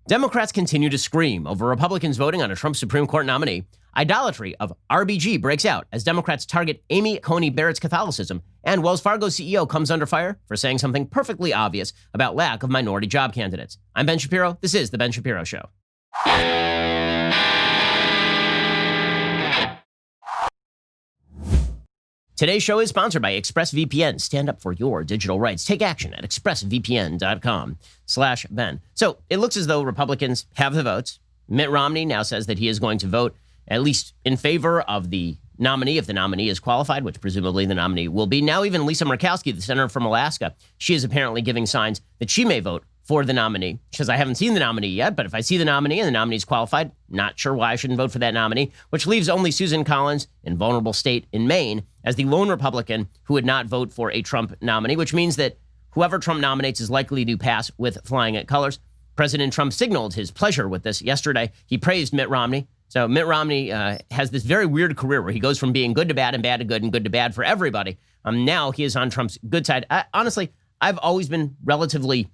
Democrats continue to scream over Republicans voting on a Trump Supreme Court nominee. Idolatry of RBG breaks out as Democrats target Coney Barrett's Catholicism, and Wells Fargo CEO comes under fire for saying something perfectly obvious about lack of minority job candidates. I'm Ben Shapiro. This is The Ben Shapiro Show. Today's show is sponsored by ExpressVPN. Stand up for your digital rights. Take action at expressvpn.com/Ben. So it looks as though Republicans have the votes. Mitt Romney now says that he is going to vote at least in favor of the nominee if the nominee is qualified, which presumably the nominee will be. Now even Lisa Murkowski, the senator from Alaska, she is apparently giving signs that she may vote for the nominee. She says, I haven't seen the nominee yet, but if I see the nominee and the nominee's qualified, not sure why I shouldn't vote for that nominee, which leaves only Susan Collins in vulnerable state in Maine as the lone Republican who would not vote for a Trump nominee, which means that whoever Trump nominates is likely to pass with flying colors. President Trump signaled his pleasure with this yesterday. He praised Mitt Romney. So Mitt Romney has this very weird career where he goes from being good to bad and bad to good and good to bad for everybody. Now he is on Trump's good side. Honestly, I've always been relatively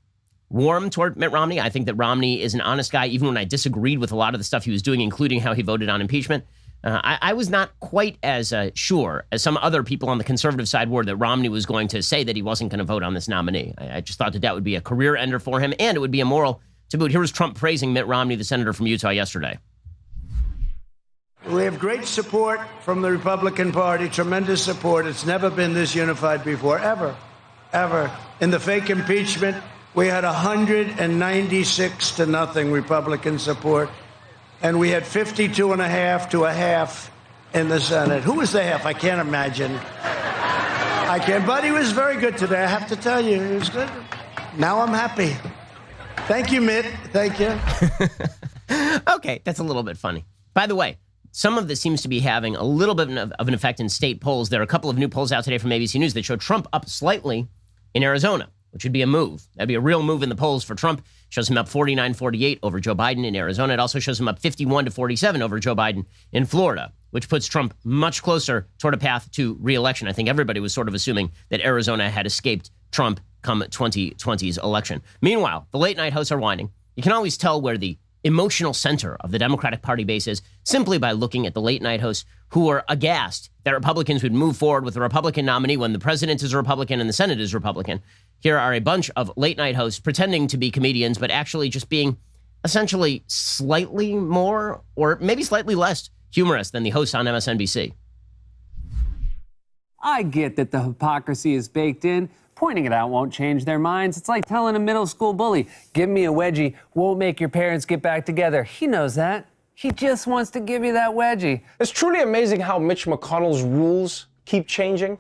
warm toward Mitt Romney. I think that Romney is an honest guy, even when I disagreed with a lot of the stuff he was doing, including how he voted on impeachment. I was not quite as sure as some other people on the conservative side were that Romney was going to say that he wasn't going to vote on this nominee. I just thought that that would be a career ender for him, and it would be immoral to boot. Here was Trump praising Mitt Romney, the senator from Utah, yesterday. We have great support from the Republican Party, tremendous support. It's never been this unified before, ever. In the fake impeachment, we had 196-0 Republican support, and we had 52.5 to a half in the Senate. Who was the half? I can't imagine. But he was very good today, I have to tell you. He was good. Now I'm happy. Thank you, Mitt. Thank you. Okay, that's a little bit funny. By the way, some of this seems to be having a little bit of an effect in state polls. There are a couple of new polls out today from ABC News that show Trump up slightly in Arizona, which would be a move. That'd be a real move in the polls for Trump. Shows him up 49-48 over Joe Biden in Arizona. It also shows him up 51-47 over Joe Biden in Florida, which puts Trump much closer toward a path to re-election. I think everybody was sort of assuming that Arizona had escaped Trump come 2020's election. Meanwhile, the late night hosts are whining. You can always tell where the emotional center of the Democratic Party base is simply by looking at the late night hosts who are aghast that Republicans would move forward with a Republican nominee when the president is a Republican and the Senate is Republican. Here are a bunch of late night hosts pretending to be comedians, but actually just being essentially slightly more or maybe slightly less humorous than the hosts on MSNBC. I get that the hypocrisy is baked in. Pointing it out won't change their minds. It's like telling a middle school bully, give me a wedgie, won't make your parents get back together. He knows that. He just wants to give you that wedgie. It's truly amazing how Mitch McConnell's rules keep changing.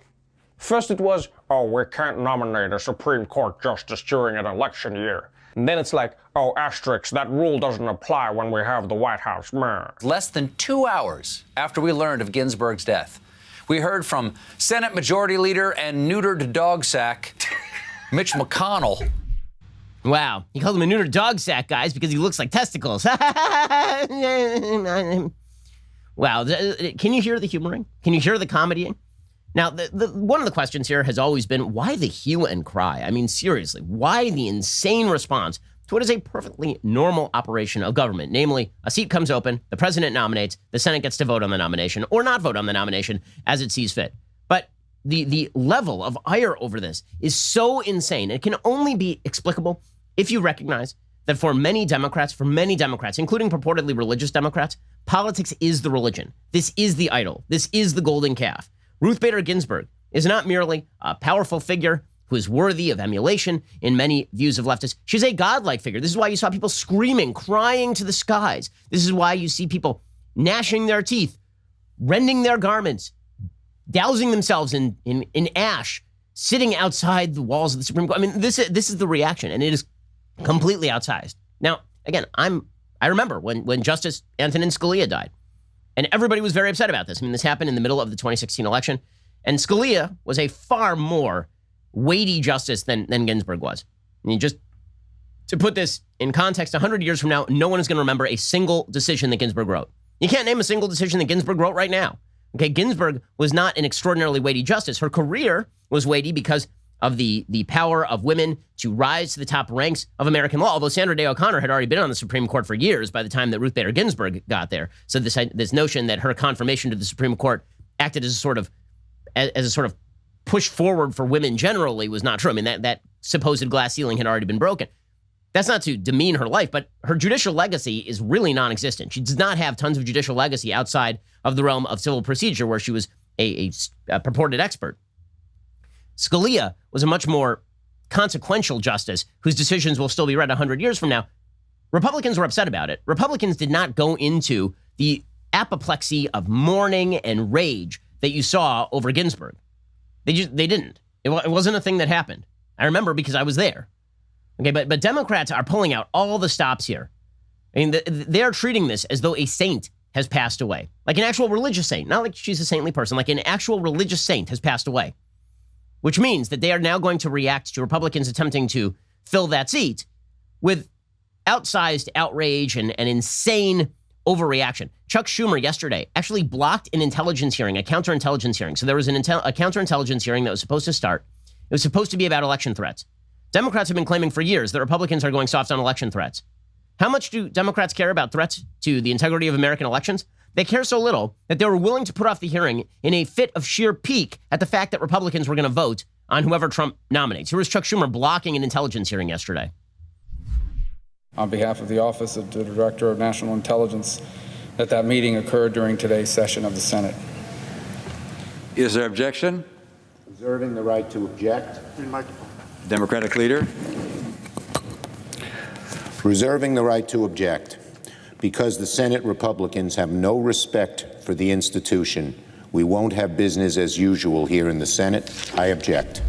First it was, we can't nominate a Supreme Court justice during an election year. And then it's like, asterisk, that rule doesn't apply when we have the White House. Meh. Less than 2 hours after we learned of Ginsburg's death, we heard from Senate Majority Leader and neutered dog sack, Mitch McConnell. Wow. He called him a neutered dog sack, guys, because he looks like testicles. Wow. Can you hear the humoring? Can you hear the comedying? Now, one of the questions here has always been, why the hue and cry? I mean, seriously, why the insane response to what is a perfectly normal operation of government? Namely, a seat comes open, the president nominates, the Senate gets to vote on the nomination or not vote on the nomination as it sees fit. But the level of ire over this is so insane. It can only be explicable if you recognize that for many Democrats, including purportedly religious Democrats, politics is the religion. This is the idol. This is the golden calf. Ruth Bader Ginsburg is not merely a powerful figure who is worthy of emulation in many views of leftists. She's a godlike figure. This is why you saw people screaming, crying to the skies. This is why you see people gnashing their teeth, rending their garments, dousing themselves in ash, sitting outside the walls of the Supreme Court. I mean, this is the reaction, and it is completely outsized. Now, again, I remember when Justice Antonin Scalia died, and everybody was very upset about this. I mean, this happened in the middle of the 2016 election, and Scalia was a far more weighty justice than Ginsburg was. I mean, just to put this in context, 100 years from now, no one is going to remember a single decision that Ginsburg wrote. You can't name a single decision that Ginsburg wrote right now. Okay, Ginsburg was not an extraordinarily weighty justice. Her career was weighty because of the power of women to rise to the top ranks of American law, although Sandra Day O'Connor had already been on the Supreme Court for years by the time that Ruth Bader Ginsburg got there. So this notion that her confirmation to the Supreme Court acted as a sort of push forward for women generally was not true. I mean, that supposed glass ceiling had already been broken. That's not to demean her life, but her judicial legacy is really non-existent. She does not have tons of judicial legacy outside of the realm of civil procedure, where she was a purported expert. Scalia was a much more consequential justice whose decisions will still be read 100 years from now. Republicans were upset about it. Republicans did not go into the apoplexy of mourning and rage that you saw over Ginsburg. They didn't. It wasn't a thing that happened. I remember because I was there. Okay, but Democrats are pulling out all the stops here. I mean, they're treating this as though a saint has passed away, like an actual religious saint, not like she's a saintly person, like an actual religious saint has passed away, which means that they are now going to react to Republicans attempting to fill that seat with outsized outrage and insane overreaction. Chuck Schumer yesterday actually blocked an intelligence hearing, a counterintelligence hearing. So there was a counterintelligence hearing that was supposed to start. It was supposed to be about election threats. Democrats have been claiming for years that Republicans are going soft on election threats. How much do Democrats care about threats to the integrity of American elections? They care so little that they were willing to put off the hearing in a fit of sheer pique at the fact that Republicans were going to vote on whoever Trump nominates. Here was Chuck Schumer blocking an intelligence hearing yesterday. On behalf of the Office of the Director of National Intelligence, that meeting occurred during today's session of the Senate. Is there objection? Reserving the right to object. Democratic leader. Reserving the right to object. Because the Senate Republicans have no respect for the institution, we won't have business as usual here in the Senate. I object.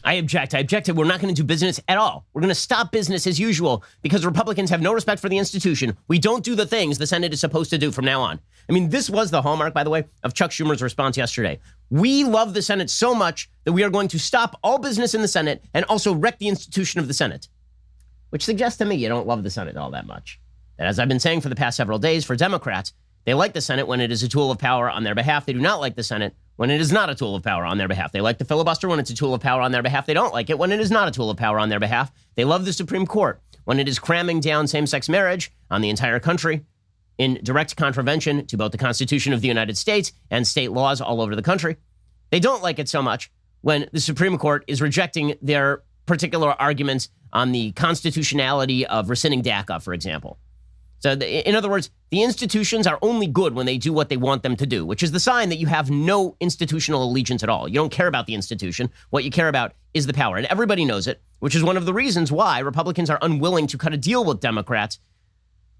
I object. We're not going to do business at all. We're going to stop business as usual because Republicans have no respect for the institution. We don't do the things the Senate is supposed to do from now on. I mean, this was the hallmark, by the way, of Chuck Schumer's response yesterday. We love the Senate so much that we are going to stop all business in the Senate and also wreck the institution of the Senate, which suggests to me you don't love the Senate all that much. And as I've been saying for the past several days, for Democrats, they like the Senate when it is a tool of power on their behalf. They do not like the Senate when it is not a tool of power on their behalf. They like the filibuster when it's a tool of power on their behalf. They don't like it when it is not a tool of power on their behalf. They love the Supreme Court when it is cramming down same-sex marriage on the entire country in direct contravention to both the Constitution of the United States and state laws all over the country. They don't like it so much when the Supreme Court is rejecting their particular arguments on the constitutionality of rescinding DACA, for example. So in other words, the institutions are only good when they do what they want them to do, which is the sign that you have no institutional allegiance at all. You don't care about the institution. What you care about is the power. And everybody knows it, which is one of the reasons why Republicans are unwilling to cut a deal with Democrats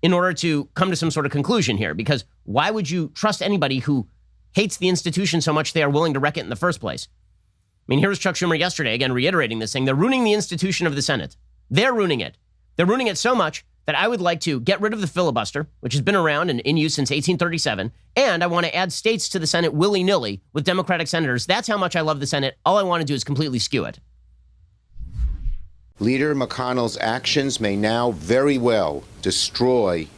in order to come to some sort of conclusion here. Because why would you trust anybody who hates the institution so much they are willing to wreck it in the first place? I mean, here was Chuck Schumer yesterday, again, reiterating this thing. They're ruining the institution of the Senate. They're ruining it. They're ruining it so much that I would like to get rid of the filibuster, which has been around and in use since 1837, and I want to add states to the Senate willy-nilly with Democratic senators. That's how much I love the Senate. All I want to do is completely skew it. Leader McConnell's actions may now very well destroy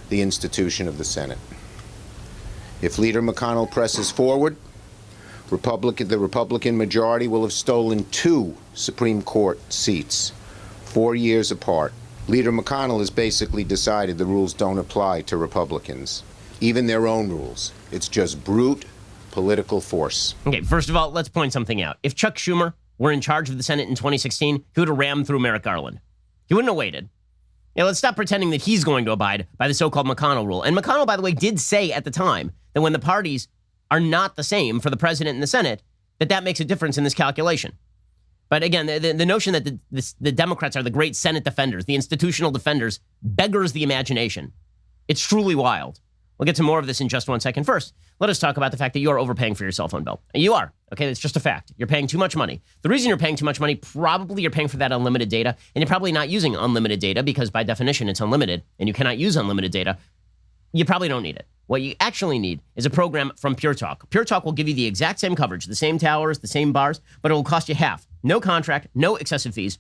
the institution of the Senate. If Leader McConnell presses forward, the Republican majority will have stolen 2 Supreme Court seats, 4 years apart. Leader McConnell has basically decided the rules don't apply to Republicans, even their own rules. It's just brute political force. Okay, first of all, let's point something out. If Chuck Schumer were in charge of the Senate in 2016, he would have rammed through Merrick Garland. He wouldn't have waited. Yeah, let's stop pretending that he's going to abide by the so-called McConnell rule. And McConnell, by the way, did say at the time that when the parties are not the same for the president and the Senate, that makes a difference in this calculation. But again, the notion that the Democrats are the great Senate defenders, the institutional defenders, beggars the imagination. It's truly wild. We'll get to more of this in just one second. First, let us talk about the fact that you are overpaying for your cell phone bill. You are. Okay, it's just a fact. You're paying too much money. The reason you're paying too much money, probably you're paying for that unlimited data, and you're probably not using unlimited data because by definition it's unlimited, and you cannot use unlimited data. You probably don't need it. What you actually need is a program from Pure Talk. Pure Talk will give you the exact same coverage, the same towers, the same bars, but it will cost you half. No contract, no excessive fees.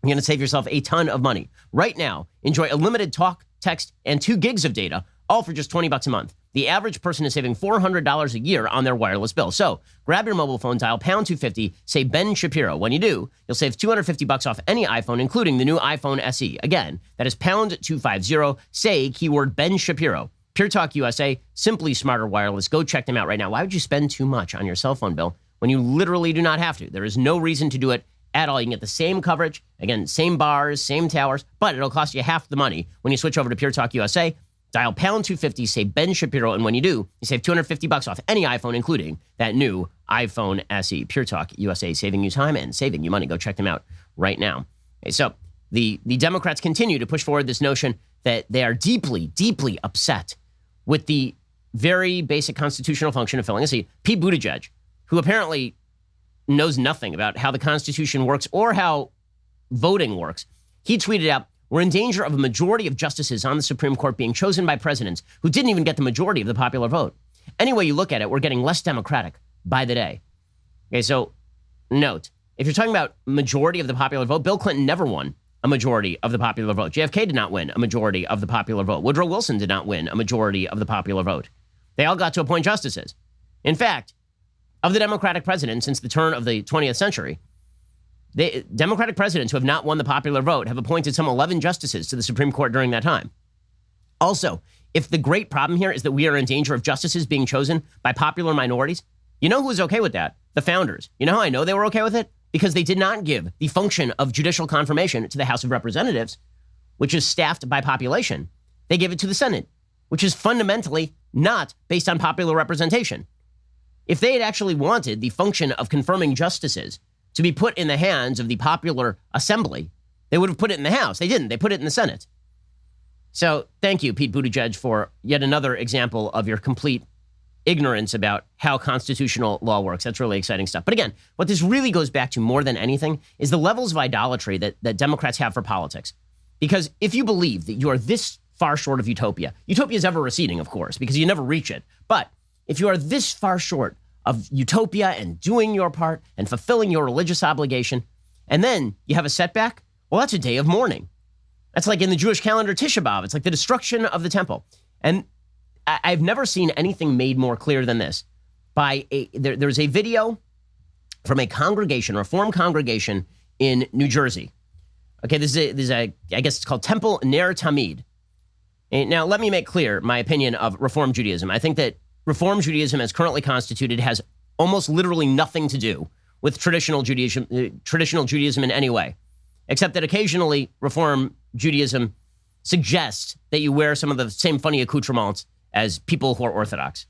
You're going to save yourself a ton of money. Right now, enjoy unlimited talk, text, and 2 gigs of data, all for just $20 a month. the average person is saving $400 a year on their wireless bill. So grab your mobile phone, dial pound 250, say Ben Shapiro. When you do, you'll save $250 off any iPhone, including the new iPhone SE. Again, that is pound 250, say keyword Ben Shapiro. Pure Talk USA, simply smarter wireless. Go check them out right now. Why would you spend too much on your cell phone bill when you literally do not have to? There is no reason to do it at all. You can get the same coverage, again, same bars, same towers, but it'll cost you half the money when you switch over to Pure Talk USA. Dial pound 250, say Ben Shapiro, and when you do, you save $250 off any iPhone, including that new iPhone SE. Pure Talk USA, saving you time and saving you money. Go check them out right now. Okay, so the Democrats continue to push forward this notion that they are deeply, deeply upset with the very basic constitutional function of filling a seat. Pete Buttigieg, who apparently knows nothing about how the Constitution works or how voting works, he tweeted out, "We're in danger of a majority of justices on the Supreme Court being chosen by presidents who didn't even get the majority of the popular vote. Any way you look at it, we're getting less democratic by the day." Okay, so note, if you're talking about majority of the popular vote, Bill Clinton never won a majority of the popular vote. JFK did not win a majority of the popular vote. Woodrow Wilson did not win a majority of the popular vote. They all got to appoint justices. In fact, of the Democratic presidents since the turn of the 20th century, Democratic presidents who have not won the popular vote have appointed some 11 justices to the Supreme Court during that time. Also, if the great problem here is that we are in danger of justices being chosen by popular minorities, you know who was okay with that? The founders. You know how I know they were okay with it? Because they did not give the function of judicial confirmation to the House of Representatives, which is staffed by population. They gave it to the Senate, which is fundamentally not based on popular representation. If they had actually wanted the function of confirming justices to be put in the hands of the popular assembly, they would have put it in the House. They didn't. They put it in the Senate. So thank you, Pete Buttigieg, for yet another example of your complete ignorance about how constitutional law works. That's really exciting stuff. But again, what this really goes back to more than anything is the levels of idolatry that Democrats have for politics. Because if you believe that you are this far short of utopia is ever receding, of course, because you never reach it. But if you are this far short of utopia and doing your part and fulfilling your religious obligation, and then you have a setback, well, that's a day of mourning. That's like in the Jewish calendar, Tisha B'Av. It's like the destruction of the temple. And I've never seen anything made more clear than this. There's a video from a congregation, a Reform congregation in New Jersey. Okay, this is I guess it's called Temple Ner Tamid. Now, let me make clear my opinion of Reform Judaism. I think that Reform Judaism, as currently constituted, has almost literally nothing to do with traditional Judaism in any way, except that occasionally Reform Judaism suggests that you wear some of the same funny accoutrements as people who are Orthodox.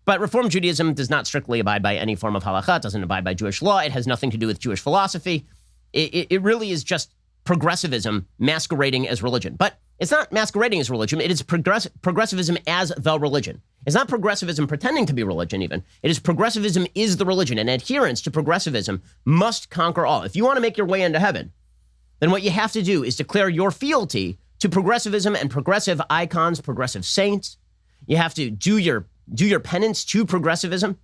But Reform Judaism does not strictly abide by any form of halakha, doesn't abide by Jewish law. It has nothing to do with Jewish philosophy. It really is just progressivism masquerading as religion. But it's not masquerading as religion. It is progressivism as the religion. It's not progressivism pretending to be religion even. It is progressivism is the religion, and adherence to progressivism must conquer all. If you want to make your way into heaven, then what you have to do is declare your fealty to progressivism and progressive icons, progressive saints. You have to do your penance to progressivism.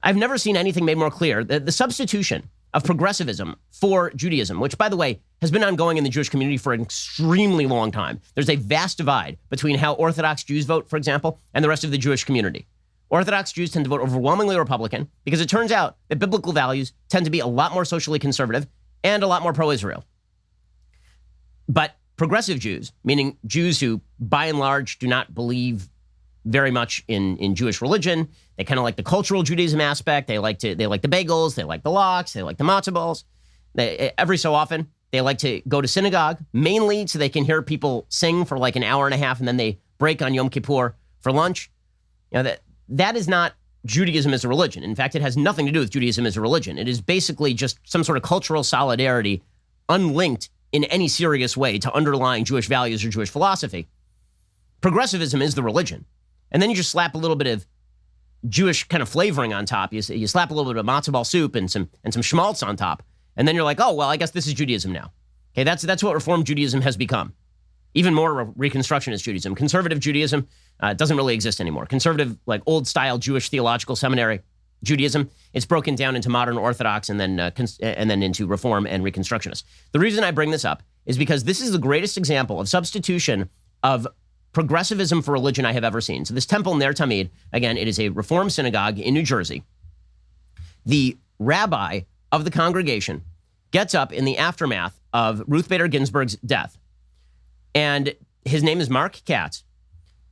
I've never seen anything made more clear. The substitution of progressivism for Judaism, which, by the way, has been ongoing in the Jewish community for an extremely long time. There's a vast divide between how Orthodox Jews vote, for example, and the rest of the Jewish community. Orthodox Jews tend to vote overwhelmingly Republican because it turns out that biblical values tend to be a lot more socially conservative and a lot more pro-Israel. But progressive Jews, meaning Jews who, by and large, do not believe very much in Jewish religion. They kind of like the cultural Judaism aspect. They like the bagels. They like the lox. They like the matzah balls. Every so often, they like to go to synagogue, mainly so they can hear people sing for like an hour and a half, and then they break on Yom Kippur for lunch. You know, that is not Judaism as a religion. In fact, it has nothing to do with Judaism as a religion. It is basically just some sort of cultural solidarity unlinked in any serious way to underlying Jewish values or Jewish philosophy. Progressivism is the religion. And then you just slap a little bit of Jewish kind of flavoring on top. You slap a little bit of matzo ball soup and some schmaltz on top. And then you're like, oh, well, I guess this is Judaism now. Okay, that's what Reform Judaism has become. Even more Reconstructionist Judaism. Conservative Judaism doesn't really exist anymore. Conservative, like old-style Jewish theological seminary Judaism, it's broken down into modern Orthodox and then into Reform and Reconstructionist. The reason I bring this up is because this is the greatest example of substitution of progressivism for religion I have ever seen. So this temple Ner Tamid, again, it is a Reform synagogue in New Jersey. The rabbi of the congregation gets up in the aftermath of Ruth Bader Ginsburg's death, and his name is Mark Katz.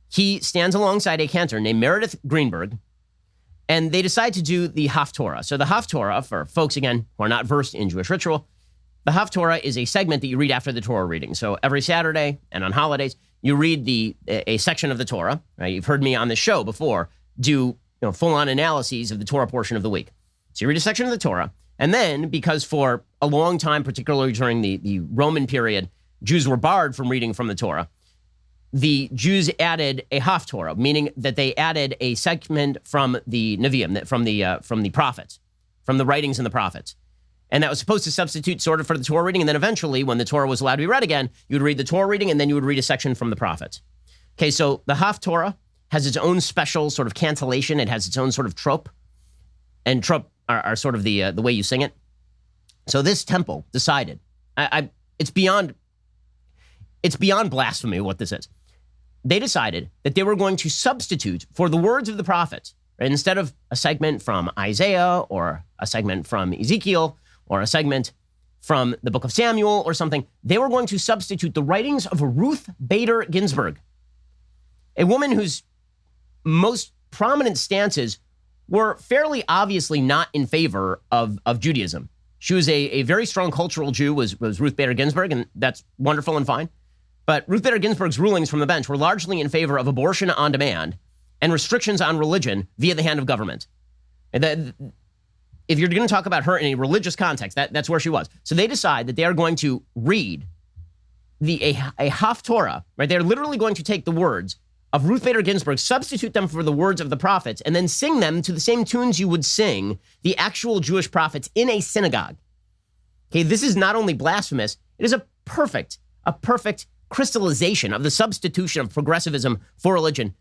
He stands alongside a cantor named Meredith Greenberg, and they decide to do the Haftarah. So the Haftarah, for folks, again, who are not versed in Jewish ritual, the Haftarah is a segment that you read after the Torah reading. So every Saturday and on holidays, you read a section of the Torah. Right? You've heard me on this show before do full-on analyses of the Torah portion of the week. So you read a section of the Torah, and then, because for a long time, particularly during the Roman period, Jews were barred from reading from the Torah, the Jews added a Haftarah, meaning that they added a segment from the Nevi'im, from the prophets, from the writings in the prophets. And that was supposed to substitute sort of for the Torah reading. And then eventually, when the Torah was allowed to be read again, you would read the Torah reading, and then you would read a section from the prophets. Okay, so the Haftarah has its own special sort of cantillation. It has its own sort of trope. And trope are sort of the way you sing it. So this temple decided, it's beyond blasphemy what this is. They decided that they were going to substitute for the words of the prophets, right? Instead of a segment from Isaiah or a segment from Ezekiel or a segment from the book of Samuel or something, they were going to substitute the writings of Ruth Bader Ginsburg, a woman whose most prominent stances were fairly obviously not in favor of Judaism. She was a very strong cultural Jew, was Ruth Bader Ginsburg, and that's wonderful and fine. But Ruth Bader Ginsburg's rulings from the bench were largely in favor of abortion on demand and restrictions on religion via the hand of government. And if you're going to talk about her in a religious context, that's where she was. So they decide that they are going to read a Haftarah, right? They're literally going to take the words of Ruth Bader Ginsburg, substitute them for the words of the prophets, and then sing them to the same tunes you would sing the actual Jewish prophets in a synagogue. Okay, this is not only blasphemous, it is a perfect crystallization of the substitution of progressivism for religion.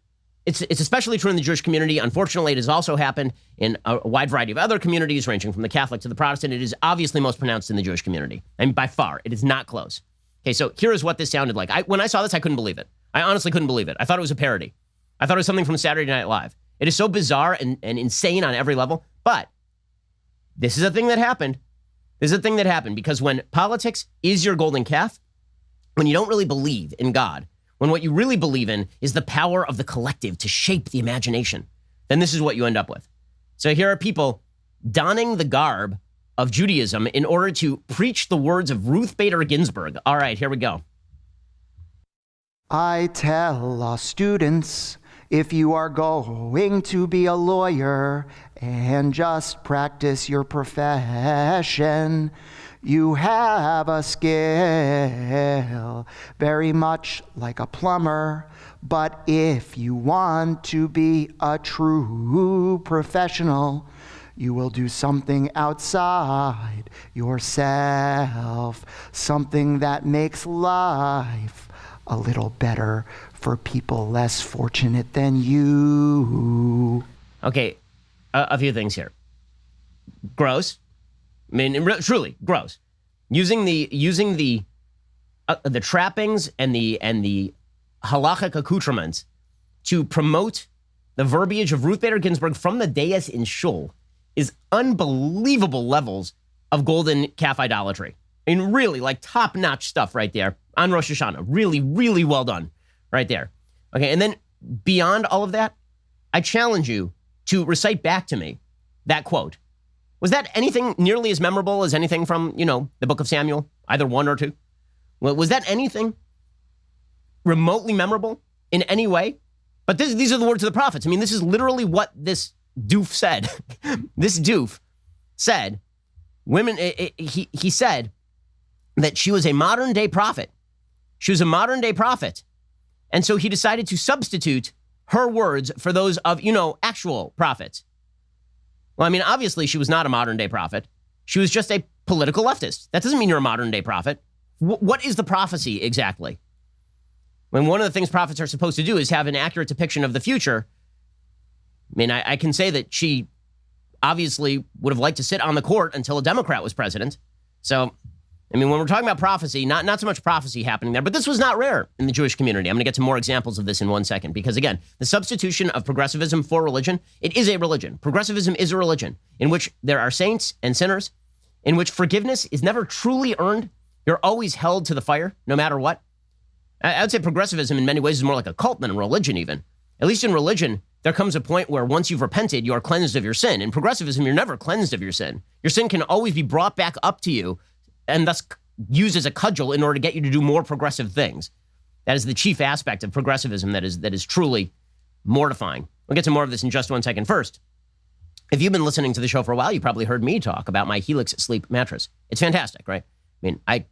It's especially true in the Jewish community. Unfortunately, it has also happened in a wide variety of other communities, ranging from the Catholic to the Protestant. It is obviously most pronounced in the Jewish community. I mean, by far, it is not close. Okay, so here is what this sounded like. When I saw this, I couldn't believe it. I honestly couldn't believe it. I thought it was a parody. I thought it was something from Saturday Night Live. It is so bizarre and insane on every level. But this is a thing that happened. This is a thing that happened because when politics is your golden calf, when you don't really believe in God, when what you really believe in is the power of the collective to shape the imagination, then this is what you end up with. So here are people donning the garb of Judaism in order to preach the words of Ruth Bader Ginsburg. All right, here we go. I tell our students, if you are going to be a lawyer and just practice your profession, you have a skill, very much like a plumber. But if you want to be a true professional, you will do something outside yourself, something that makes life a little better for people less fortunate than you. Okay, a few things here. Gross. I mean, truly gross. Using the trappings and the halachic accoutrements to promote the verbiage of Ruth Bader Ginsburg from the dais in shul is unbelievable levels of golden calf idolatry. I mean, really, like top-notch stuff right there on Rosh Hashanah. Really, really well done right there. Okay, and then beyond all of that, I challenge you to recite back to me that quote. Was that anything nearly as memorable as anything from, the book of Samuel, either 1 or 2? Was that anything remotely memorable in any way? But these are the words of the prophets. I mean, this is literally what this doof said. This doof said, he said that she was a modern day prophet. She was a modern day prophet. And so he decided to substitute her words for those of, actual prophets. Well, I mean, obviously she was not a modern day prophet. She was just a political leftist. That doesn't mean you're a modern day prophet. What is the prophecy exactly? When one of the things prophets are supposed to do is have an accurate depiction of the future. I mean, I can say that she obviously would have liked to sit on the court until a Democrat was president. So I mean, when we're talking about prophecy, not so much prophecy happening there, but this was not rare in the Jewish community. I'm going to get to more examples of this in 1 second, because again, the substitution of progressivism for religion, it is a religion. Progressivism is a religion in which there are saints and sinners, in which forgiveness is never truly earned. You're always held to the fire, no matter what. I would say progressivism in many ways is more like a cult than a religion even. At least in religion, there comes a point where once you've repented, you are cleansed of your sin. In progressivism, you're never cleansed of your sin. Your sin can always be brought back up to you and thus used as a cudgel in order to get you to do more progressive things. That is the chief aspect of progressivism that is truly mortifying. We'll get to more of this in just 1 second. First, if you've been listening to the show for a while, you probably heard me talk about my Helix sleep mattress. It's fantastic, right? I mean, I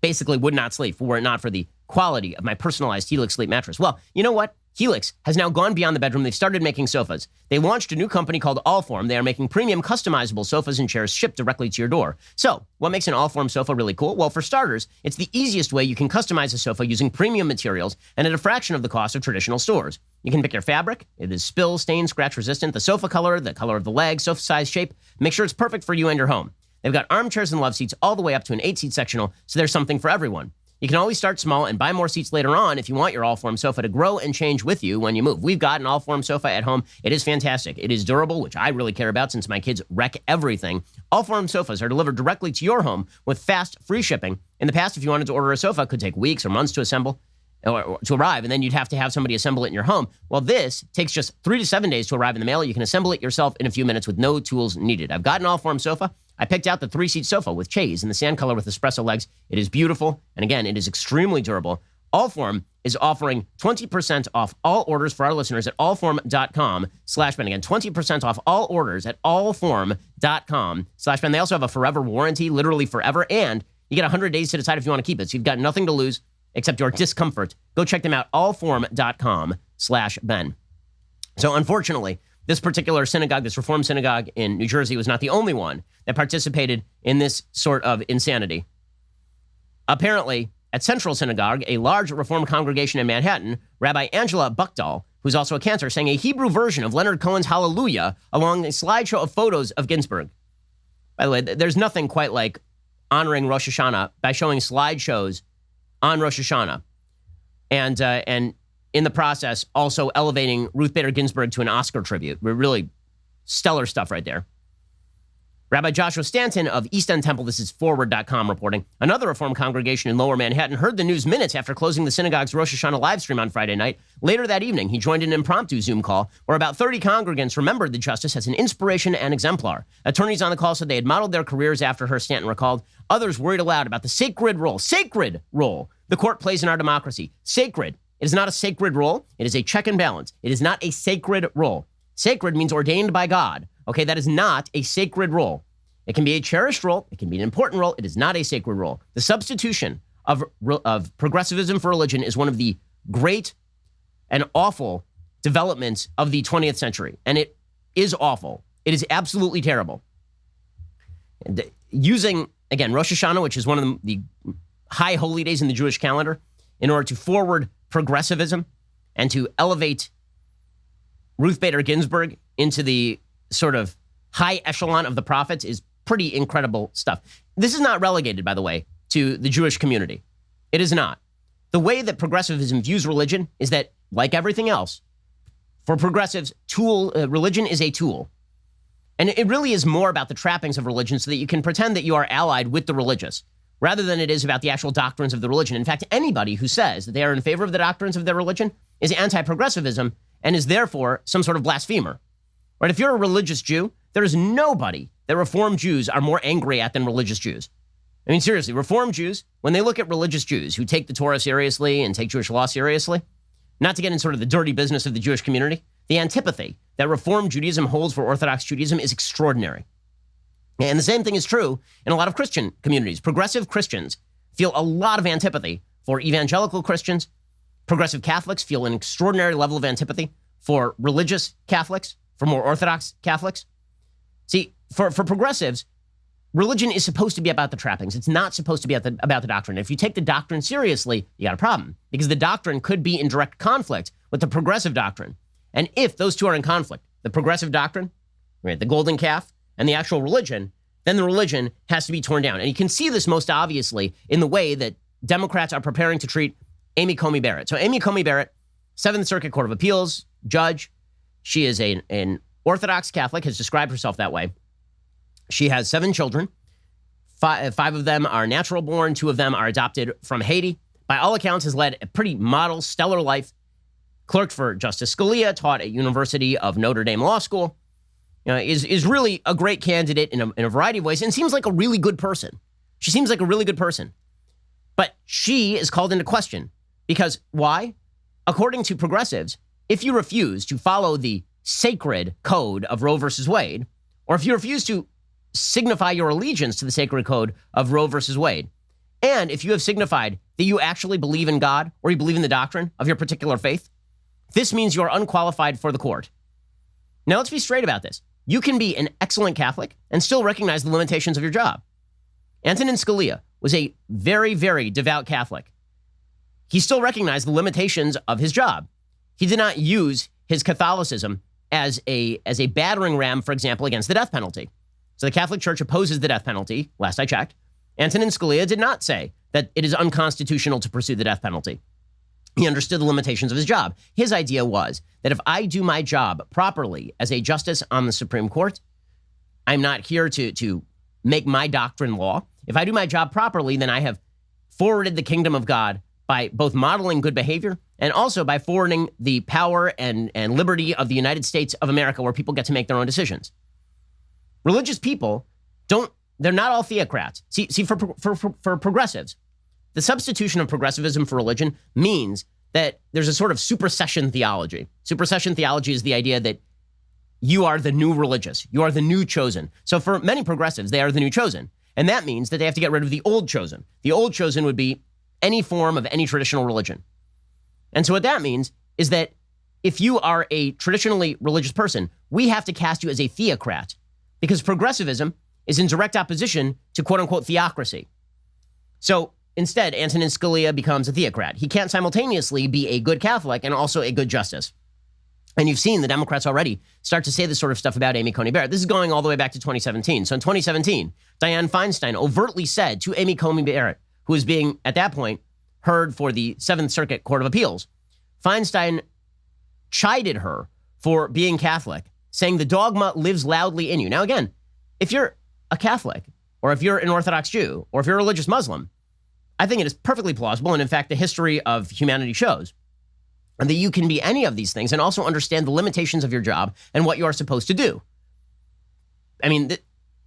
basically would not sleep were it not for the quality of my personalized Helix sleep mattress. Well, you know what? Helix has now gone beyond the bedroom. They've started making sofas. They launched a new company called Allform. They are making premium customizable sofas and chairs shipped directly to your door. So, what makes an Allform sofa really cool? Well, for starters, it's the easiest way you can customize a sofa using premium materials and at a fraction of the cost of traditional stores. You can pick your fabric. It is spill, stain, scratch resistant. The sofa color, the color of the leg, sofa size, shape. Make sure it's perfect for you and your home. They've got armchairs and love seats all the way up to an 8-seat sectional, so there's something for everyone. You can always start small and buy more seats later on if you want your Allform sofa to grow and change with you when you move. We've got an Allform sofa at home. It is fantastic. It is durable, which I really care about since my kids wreck everything. Allform sofas are delivered directly to your home with fast, free shipping. In the past, if you wanted to order a sofa, it could take weeks or months to assemble or to arrive, and then you'd have to have somebody assemble it in your home. Well, this takes just 3 to 7 days to arrive in the mail. You can assemble it yourself in a few minutes with no tools needed. I've got an Allform sofa. I picked out the 3-seat sofa with chaise in the sand color with espresso legs. It is beautiful, and again, it is extremely durable. Allform is offering 20% off all orders for our listeners at allform.com/Ben. Again, 20% off all orders at allform.com/Ben. They also have a forever warranty, literally forever, and you get 100 days to decide if you want to keep it. So you've got nothing to lose except your discomfort. Go check them out, allform.com/Ben. So unfortunately, this particular synagogue, this Reform synagogue in New Jersey, was not the only one that participated in this sort of insanity. Apparently, at Central Synagogue, a large Reform congregation in Manhattan, Rabbi Angela Buchdahl, who's also a cantor, sang a Hebrew version of Leonard Cohen's Hallelujah along a slideshow of photos of Ginsburg. By the way, there's nothing quite like honoring Rosh Hashanah by showing slideshows on Rosh Hashanah. And in the process, also elevating Ruth Bader Ginsburg to an Oscar tribute. Really stellar stuff right there. Rabbi Joshua Stanton of East End Temple, this is forward.com reporting, another Reform congregation in Lower Manhattan heard the news minutes after closing the synagogue's Rosh Hashanah live stream on Friday night. Later that evening, he joined an impromptu Zoom call where about 30 congregants remembered the justice as an inspiration and exemplar. Attorneys on the call said they had modeled their careers after her, Stanton recalled. Others worried aloud about the sacred role the court plays in our democracy. Sacred. It is not a sacred role. It is a check and balance. It is not a sacred role. Sacred means ordained by God. Okay, that is not a sacred role. It can be a cherished role. It can be an important role. It is not a sacred role. The substitution of progressivism for religion is one of the great and awful developments of the 20th century. And it is awful. It is absolutely terrible. And using, again, Rosh Hashanah, which is one of the high holy days in the Jewish calendar, in order to forward progressivism and to elevate Ruth Bader Ginsburg into the sort of high echelon of the prophets is pretty incredible stuff. This is not relegated, by the way, to the Jewish community. It is not. The way that progressivism views religion is that, like everything else, for progressives, religion is a tool. And it really is more about the trappings of religion so that you can pretend that you are allied with the religious, rather than it is about the actual doctrines of the religion. In fact, anybody who says that they are in favor of the doctrines of their religion is anti-progressivism and is therefore some sort of blasphemer. Right? If you're a religious Jew, there is nobody that Reformed Jews are more angry at than religious Jews. I mean, seriously, Reformed Jews, when they look at religious Jews who take the Torah seriously and take Jewish law seriously, not to get in sort of the dirty business of the Jewish community, the antipathy that Reformed Judaism holds for Orthodox Judaism is extraordinary. And the same thing is true in a lot of Christian communities. Progressive Christians feel a lot of antipathy for evangelical Christians. Progressive Catholics feel an extraordinary level of antipathy for religious Catholics, for more Orthodox Catholics. See, for progressives, religion is supposed to be about the trappings. It's not supposed to be about the doctrine. If you take the doctrine seriously, you got a problem, because the doctrine could be in direct conflict with the progressive doctrine. And if those two are in conflict, the progressive doctrine, right, the golden calf, and the actual religion, then the religion has to be torn down. And you can see this most obviously in the way that Democrats are preparing to treat Amy Coney Barrett. So Amy Coney Barrett, Seventh Circuit Court of Appeals judge. She is an Orthodox Catholic, has described herself that way. She has 7 children. Five of them are natural born. 2 of them are adopted from Haiti. By all accounts, has led a pretty model, stellar life. Clerked for Justice Scalia, taught at University of Notre Dame Law School. Is really a great candidate in a variety of ways, and seems like a really good person. She seems like a really good person. But she is called into question. Because why? According to progressives, if you refuse to follow the sacred code of Roe versus Wade, or if you refuse to signify your allegiance to the sacred code of Roe versus Wade, and if you have signified that you actually believe in God or you believe in the doctrine of your particular faith, this means you are unqualified for the court. Now, let's be straight about this. You can be an excellent Catholic and still recognize the limitations of your job. Antonin Scalia was a very, very devout Catholic. He still recognized the limitations of his job. He did not use his Catholicism as a battering ram, for example, against the death penalty. So the Catholic Church opposes the death penalty, last I checked. Antonin Scalia did not say that it is unconstitutional to pursue the death penalty. He understood the limitations of his job. His idea was that if I do my job properly as a justice on the Supreme Court, I'm not here to make my doctrine law. If I do my job properly, then I have forwarded the kingdom of God by both modeling good behavior and also by forwarding the power and liberty of the United States of America, where people get to make their own decisions. Religious people they're not all theocrats. See, for progressives, the substitution of progressivism for religion means that there's a sort of supersession theology. Supersession theology is the idea that you are the new religious. You are the new chosen. So for many progressives, they are the new chosen. And that means that they have to get rid of the old chosen. The old chosen would be any form of any traditional religion. And so what that means is that if you are a traditionally religious person, we have to cast you as a theocrat, because progressivism is in direct opposition to quote-unquote theocracy. So instead, Antonin Scalia becomes a theocrat. He can't simultaneously be a good Catholic and also a good justice. And you've seen the Democrats already start to say this sort of stuff about Amy Coney Barrett. This is going all the way back to 2017. So in 2017, Dianne Feinstein overtly said to Amy Coney Barrett, who was being, at that point, heard for the Seventh Circuit Court of Appeals, Feinstein chided her for being Catholic, saying the dogma lives loudly in you. Now, again, if you're a Catholic, or if you're an Orthodox Jew, or if you're a religious Muslim, I think it is perfectly plausible, and in fact, the history of humanity shows, that you can be any of these things and also understand the limitations of your job and what you are supposed to do. I mean,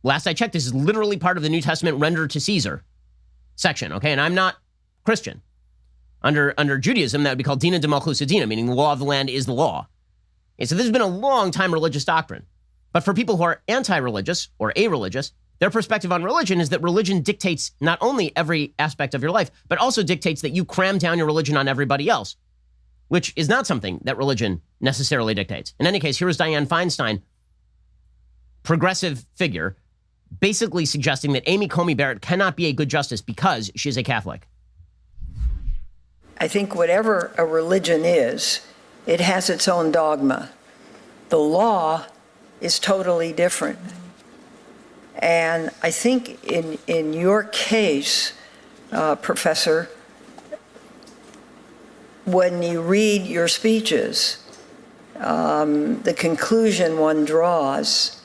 last I checked, this is literally part of the New Testament render to Caesar section, okay? And I'm not Christian. Under Judaism, that would be called Dina de Malchus Dina, meaning the law of the land is the law. And so this has been a long time religious doctrine. But for people who are anti-religious or a-religious, their perspective on religion is that religion dictates not only every aspect of your life, but also dictates that you cram down your religion on everybody else, which is not something that religion necessarily dictates. In any case, here is Dianne Feinstein, progressive figure, basically suggesting that Amy Coney Barrett cannot be a good justice because she is a Catholic. I think whatever a religion is, it has its own dogma. The law is totally different. And I think in your case, Professor, when you read your speeches, the conclusion one draws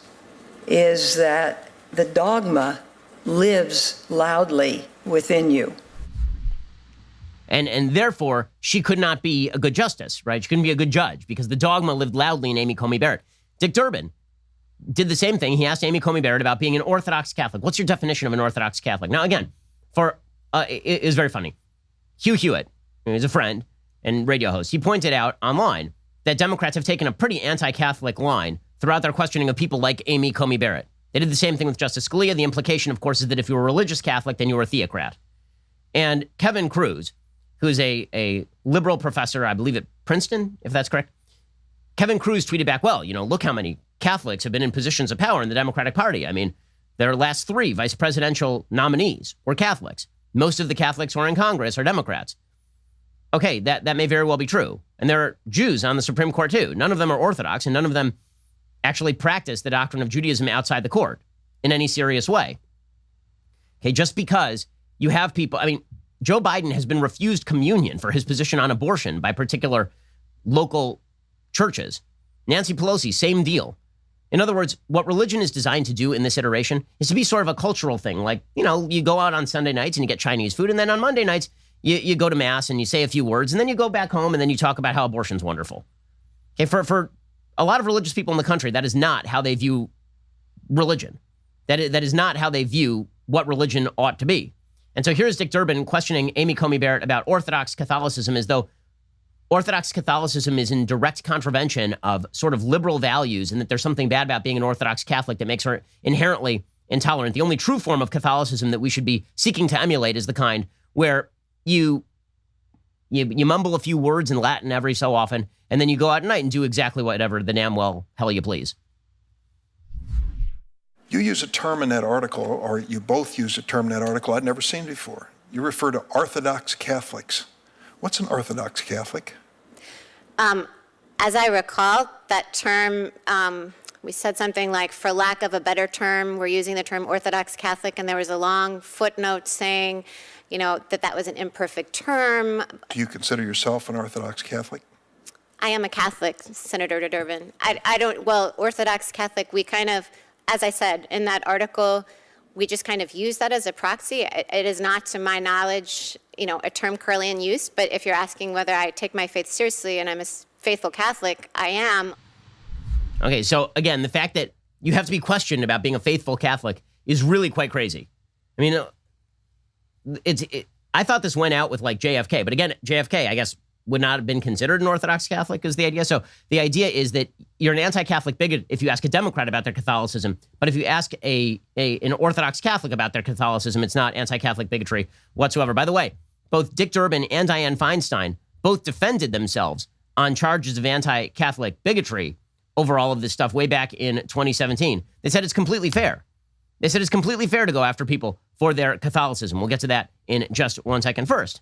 is that the dogma lives loudly within you. And therefore, she could not be a good justice, right? She couldn't be a good judge because the dogma lived loudly in Amy Coney Barrett. Dick Durbin did the same thing. He asked Amy Coney Barrett about being an Orthodox Catholic. What's your definition of an Orthodox Catholic? Now, again, it was very funny. Hugh Hewitt, who's a friend and radio host, he pointed out online that Democrats have taken a pretty anti-Catholic line throughout their questioning of people like Amy Coney Barrett. They did the same thing with Justice Scalia. The implication, of course, is that if you were a religious Catholic, then you were a theocrat. And Kevin Cruz, who's a liberal professor, I believe at Princeton, if that's correct, Kevin Cruz tweeted back, well, look how many Catholics have been in positions of power in the Democratic Party. I mean, their last 3 vice presidential nominees were Catholics. Most of the Catholics who are in Congress are Democrats. Okay, that may very well be true. And there are Jews on the Supreme Court too. None of them are Orthodox, and none of them actually practice the doctrine of Judaism outside the court. in any serious way. Okay, just because you have people, I mean, Joe Biden has been refused communion for his position on abortion by particular local churches. Nancy Pelosi, same deal. In other words, what religion is designed to do in this iteration is to be sort of a cultural thing. Like, you know, you go out on Sunday nights and you get Chinese food, and then on Monday nights, you go to mass and you say a few words, and then you go back home and then you talk about how abortion's wonderful. Okay, for a lot of religious people in the country, that is not how they view religion. That is not how they view what religion ought to be. And so here's Dick Durbin questioning Amy Coney Barrett about Orthodox Catholicism as though Orthodox Catholicism is in direct contravention of sort of liberal values and that there's something bad about being an Orthodox Catholic that makes her inherently intolerant. The only true form of Catholicism that we should be seeking to emulate is the kind where you mumble a few words in Latin every so often, and then you go out at night and do exactly whatever the damn well hell you please. You use a term in that article, or you both use a term in that article I'd never seen before. You refer to Orthodox Catholics. What's an Orthodox Catholic? As I recall, that term, we said something like, for lack of a better term, we're using the term Orthodox Catholic, and there was a long footnote saying, you know, that was an imperfect term. Do you consider yourself an Orthodox Catholic? I am a Catholic, Senator Durbin. Orthodox Catholic, we kind of, as I said in that article, we just kind of use that as a proxy. It is not, to my knowledge, you know, a term currently in use, but if you're asking whether I take my faith seriously and I'm a faithful Catholic, I am. Okay, so again, the fact that you have to be questioned about being a faithful Catholic is really quite crazy. I mean, I thought this went out with like JFK, but again, JFK, I guess, would not have been considered an Orthodox Catholic is the idea. So the idea is that you're an anti-Catholic bigot if you ask a Democrat about their Catholicism, but if you ask an Orthodox Catholic about their Catholicism, it's not anti-Catholic bigotry whatsoever. By the way, both Dick Durbin and Dianne Feinstein both defended themselves on charges of anti-Catholic bigotry over all of this stuff way back in 2017. They said it's completely fair. They said it's completely fair to go after people for their Catholicism. We'll get to that in just 1 second. First,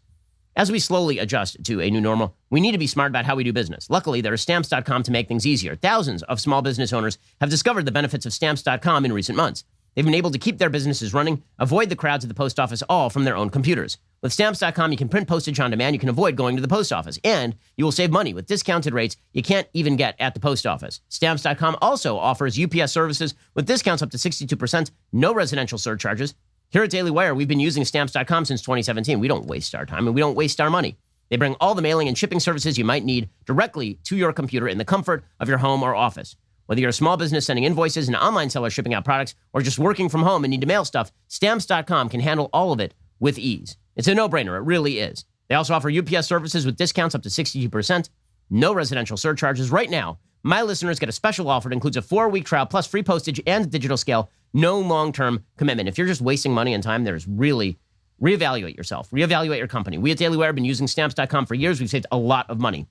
as we slowly adjust to a new normal, we need to be smart about how we do business. Luckily, there is Stamps.com to make things easier. Thousands of small business owners have discovered the benefits of Stamps.com in recent months. They've been able to keep their businesses running, avoid the crowds at the post office, all from their own computers. With Stamps.com, you can print postage on demand. You can avoid going to the post office, and you will save money with discounted rates you can't even get at the post office. Stamps.com also offers UPS services with discounts up to 62%, no residential surcharges. Here at Daily Wire, we've been using Stamps.com since 2017. We don't waste our time and we don't waste our money. They bring all the mailing and shipping services you might need directly to your computer in the comfort of your home or office. Whether you're a small business sending invoices, an online seller shipping out products, or just working from home and need to mail stuff, Stamps.com can handle all of it with ease. It's a no-brainer. It really is. They also offer UPS services with discounts up to 62%, no residential surcharges. Right now, my listeners get a special offer that includes a 4-week trial plus free postage and digital scale, no long-term commitment. If you're just wasting money and time, there's really, reevaluate yourself. Reevaluate your company. We at Daily Wire have been using Stamps.com for years. We've saved a lot of money.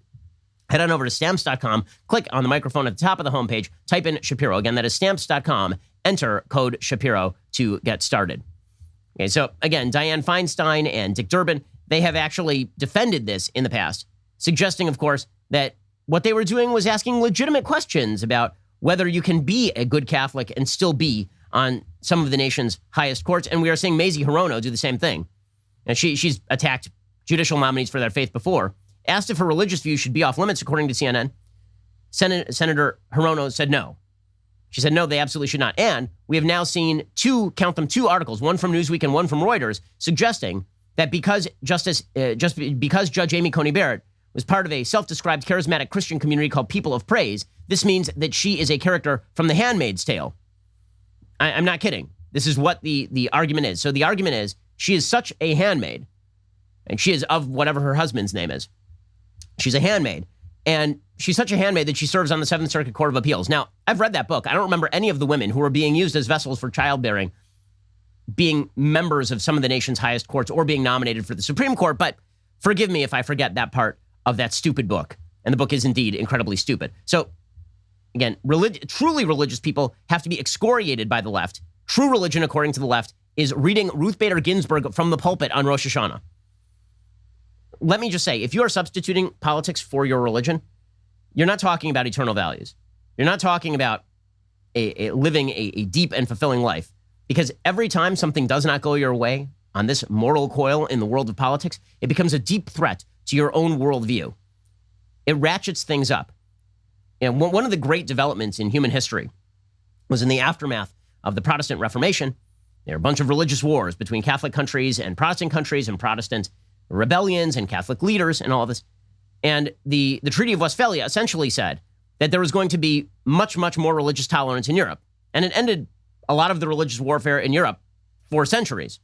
Head on over to Stamps.com, click on the microphone at the top of the homepage, type in Shapiro. Again, that is Stamps.com. Enter code Shapiro to get started. Okay, so again, Dianne Feinstein and Dick Durbin, they have actually defended this in the past, suggesting, of course, that what they were doing was asking legitimate questions about whether you can be a good Catholic and still be on some of the nation's highest courts. And we are seeing Mazie Hirono do the same thing. And she's attacked judicial nominees for their faith before. Asked if her religious views should be off limits, according to CNN, Senator Hirono said no. She said, no, they absolutely should not. And we have now seen two articles, one from Newsweek and one from Reuters, suggesting that because Judge Amy Coney Barrett was part of a self-described charismatic Christian community called People of Praise, this means that she is a character from The Handmaid's Tale. I'm not kidding. This is what the argument is. So the argument is she is such a handmaid, and she is of whatever her husband's name is. She's a handmaid, and she's such a handmaid that she serves on the Seventh Circuit Court of Appeals. Now, I've read that book. I don't remember any of the women who were being used as vessels for childbearing being members of some of the nation's highest courts or being nominated for the Supreme Court, but forgive me if I forget that part of that stupid book. And the book is indeed incredibly stupid. So, again, truly religious people have to be excoriated by the left. True religion, according to the left, is reading Ruth Bader Ginsburg from the pulpit on Rosh Hashanah. Let me just say, if you are substituting politics for your religion, you're not talking about eternal values. You're not talking about living a deep and fulfilling life. Because every time something does not go your way on this mortal coil in the world of politics, it becomes a deep threat to your own worldview. It ratchets things up. And one of the great developments in human history was in the aftermath of the Protestant Reformation. There were a bunch of religious wars between Catholic countries and Protestant rebellions and Catholic leaders and all this. And the Treaty of Westphalia essentially said that there was going to be much, much more religious tolerance in Europe. And it ended a lot of the religious warfare in Europe for centuries.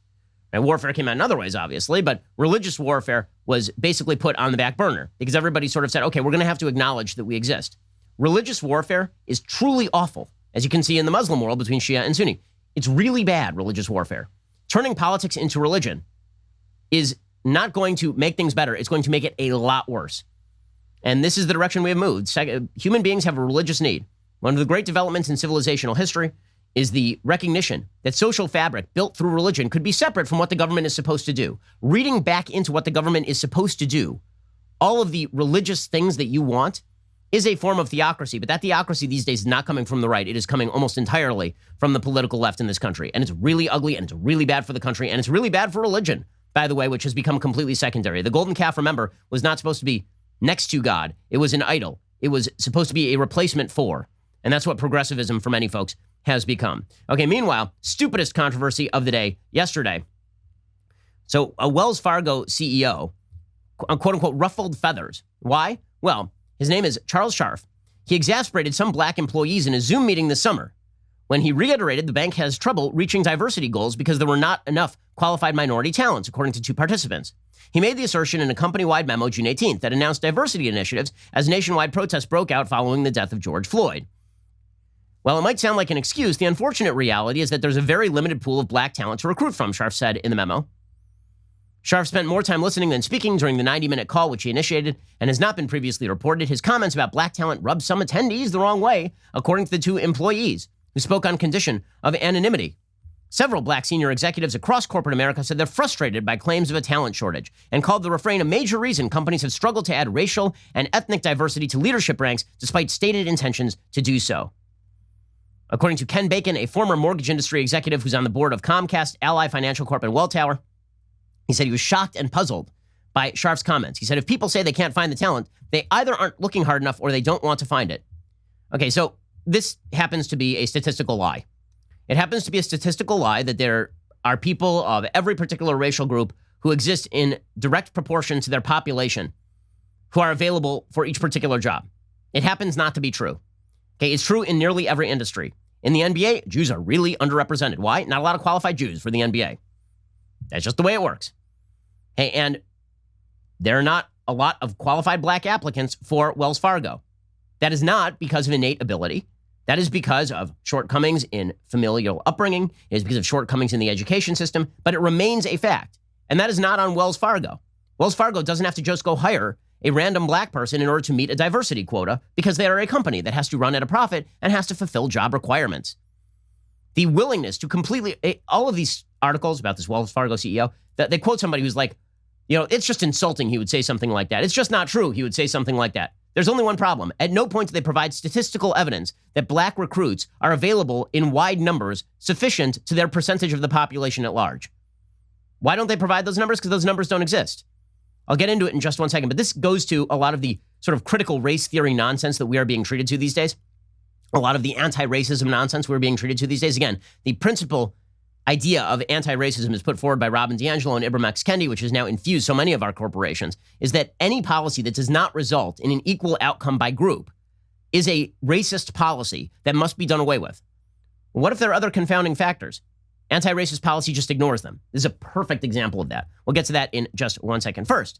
And warfare came out in other ways, obviously, but religious warfare was basically put on the back burner because everybody sort of said, okay, we're going to have to acknowledge that we exist. Religious warfare is truly awful, as you can see in the Muslim world between Shia and Sunni. It's really bad, religious warfare. Turning politics into religion is not going to make things better. It's going to make it a lot worse. And this is the direction we have moved. Human beings have a religious need. One of the great developments in civilizational history is the recognition that social fabric built through religion could be separate from what the government is supposed to do. Reading back into what the government is supposed to do, all of the religious things that you want is a form of theocracy, but that theocracy these days is not coming from the right. It is coming almost entirely from the political left in this country. And it's really ugly, and it's really bad for the country, and it's really bad for religion, by the way, which has become completely secondary. The golden calf, remember, was not supposed to be next to God. It was an idol. It was supposed to be a replacement for. And that's what progressivism for many folks has become. Okay, meanwhile, stupidest controversy of the day yesterday. So a Wells Fargo CEO, quote unquote, ruffled feathers. Why? Well, his name is Charles Scharf. He exasperated some black employees in a Zoom meeting this summer when he reiterated the bank has trouble reaching diversity goals because there were not enough qualified minority talents, according to two participants. He made the assertion in a company-wide memo June 18th that announced diversity initiatives as nationwide protests broke out following the death of George Floyd. While it might sound like an excuse, the unfortunate reality is that there's a very limited pool of black talent to recruit from, Scharf said in the memo. Scharf spent more time listening than speaking during the 90-minute call which he initiated and has not been previously reported. His comments about black talent rubbed some attendees the wrong way, according to the two employees who spoke on condition of anonymity. Several black senior executives across corporate America said they're frustrated by claims of a talent shortage and called the refrain a major reason companies have struggled to add racial and ethnic diversity to leadership ranks despite stated intentions to do so. According to Ken Bacon, a former mortgage industry executive who's on the board of Comcast, Ally Financial Corp, and Welltower, he said he was shocked and puzzled by Scharf's comments. He said if people say they can't find the talent, they either aren't looking hard enough or they don't want to find it. Okay, so this happens to be a statistical lie. It happens to be a statistical lie that there are people of every particular racial group who exist in direct proportion to their population who are available for each particular job. It happens not to be true. Okay, it's true in nearly every industry. In the NBA, Jews are really underrepresented. Why? Not a lot of qualified Jews for the NBA. That's just the way it works. Hey, and there are not a lot of qualified black applicants for Wells Fargo. That is not because of innate ability. That is because of shortcomings in familial upbringing. It is because of shortcomings in the education system, but it remains a fact. And that is not on Wells Fargo. Wells Fargo doesn't have to just go hire a random black person in order to meet a diversity quota because they are a company that has to run at a profit and has to fulfill job requirements. The willingness to completely, all of these articles about this Wells Fargo CEO, that they quote somebody who's like, it's just insulting, he would say something like that. It's just not true, he would say something like that. There's only one problem. At no point do they provide statistical evidence that black recruits are available in wide numbers sufficient to their percentage of the population at large. Why don't they provide those numbers? Because those numbers don't exist. I'll get into it in just one second, but this goes to a lot of the sort of critical race theory nonsense that we are being treated to these days. A lot of the anti-racism nonsense we're being treated to these days. Again, the principal idea of anti-racism is put forward by Robin DiAngelo and Ibram X. Kendi, which has now infused so many of our corporations, is that any policy that does not result in an equal outcome by group is a racist policy that must be done away with. What if there are other confounding factors? Anti-racist policy just ignores them. This is a perfect example of that. We'll get to that in just 1 second. First,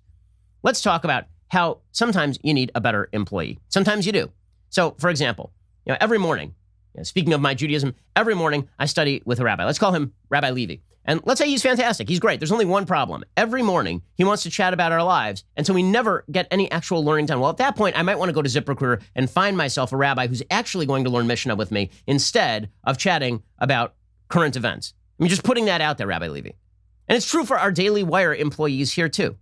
let's talk about how sometimes you need a better employee. Sometimes you do. So, for example, every morning, speaking of my Judaism, every morning I study with a rabbi. Let's call him Rabbi Levy. And let's say he's fantastic. He's great. There's only one problem. Every morning he wants to chat about our lives, and so we never get any actual learning done. Well, at that point, I might want to go to ZipRecruiter and find myself a rabbi who's actually going to learn Mishnah with me instead of chatting about current events. I'm just putting that out there, Rabbi Levy. And it's true for our Daily Wire employees here too.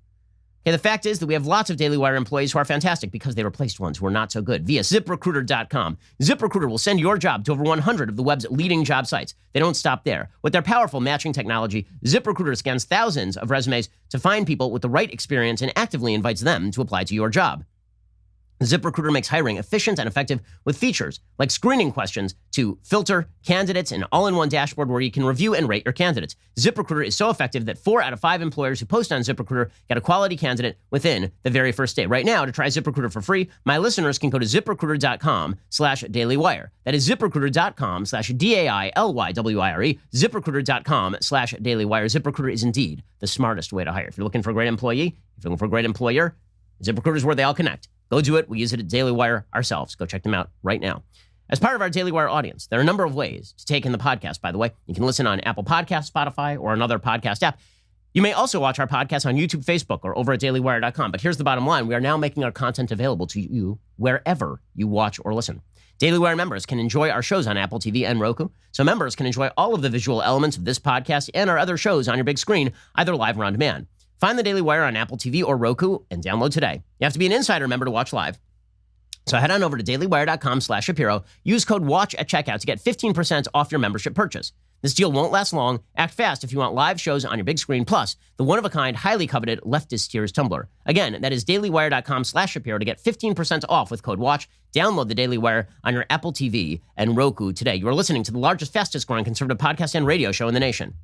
Okay, the fact is that we have lots of Daily Wire employees who are fantastic because they replaced ones who are not so good via ZipRecruiter.com. ZipRecruiter will send your job to over 100 of the web's leading job sites. They don't stop there. With their powerful matching technology, ZipRecruiter scans thousands of resumes to find people with the right experience and actively invites them to apply to your job. ZipRecruiter makes hiring efficient and effective with features like screening questions to filter candidates, and all-in-one dashboard where you can review and rate your candidates. ZipRecruiter is so effective that 4 out of 5 employers who post on ZipRecruiter get a quality candidate within the very first day. Right now, to try ZipRecruiter for free, my listeners can go to ZipRecruiter.com/dailywire. That is ZipRecruiter.com/DAILYWIRE. ZipRecruiter.com/dailywire. ZipRecruiter is indeed the smartest way to hire. If you're looking for a great employee, if you're looking for a great employer, ZipRecruiter is where they all connect. Go do it. We use it at Daily Wire ourselves. Go check them out right now. As part of our Daily Wire audience, there are a number of ways to take in the podcast, by the way. You can listen on Apple Podcasts, Spotify, or another podcast app. You may also watch our podcast on YouTube, Facebook, or over at dailywire.com. But here's the bottom line. We are now making our content available to you wherever you watch or listen. Daily Wire members can enjoy our shows on Apple TV and Roku. So members can enjoy all of the visual elements of this podcast and our other shows on your big screen, either live or on demand. Find the Daily Wire on Apple TV or Roku and download today. You have to be an insider member to watch live. So head on over to dailywire.com/Shapiro. Use code WATCH at checkout to get 15% off your membership purchase. This deal won't last long. Act fast if you want live shows on your big screen, plus the one-of-a-kind, highly coveted Leftist Tears tumbler. Again, that is dailywire.com/Shapiro to get 15% off with code WATCH. Download the Daily Wire on your Apple TV and Roku today. You are listening to the largest, fastest-growing conservative podcast and radio show in the nation.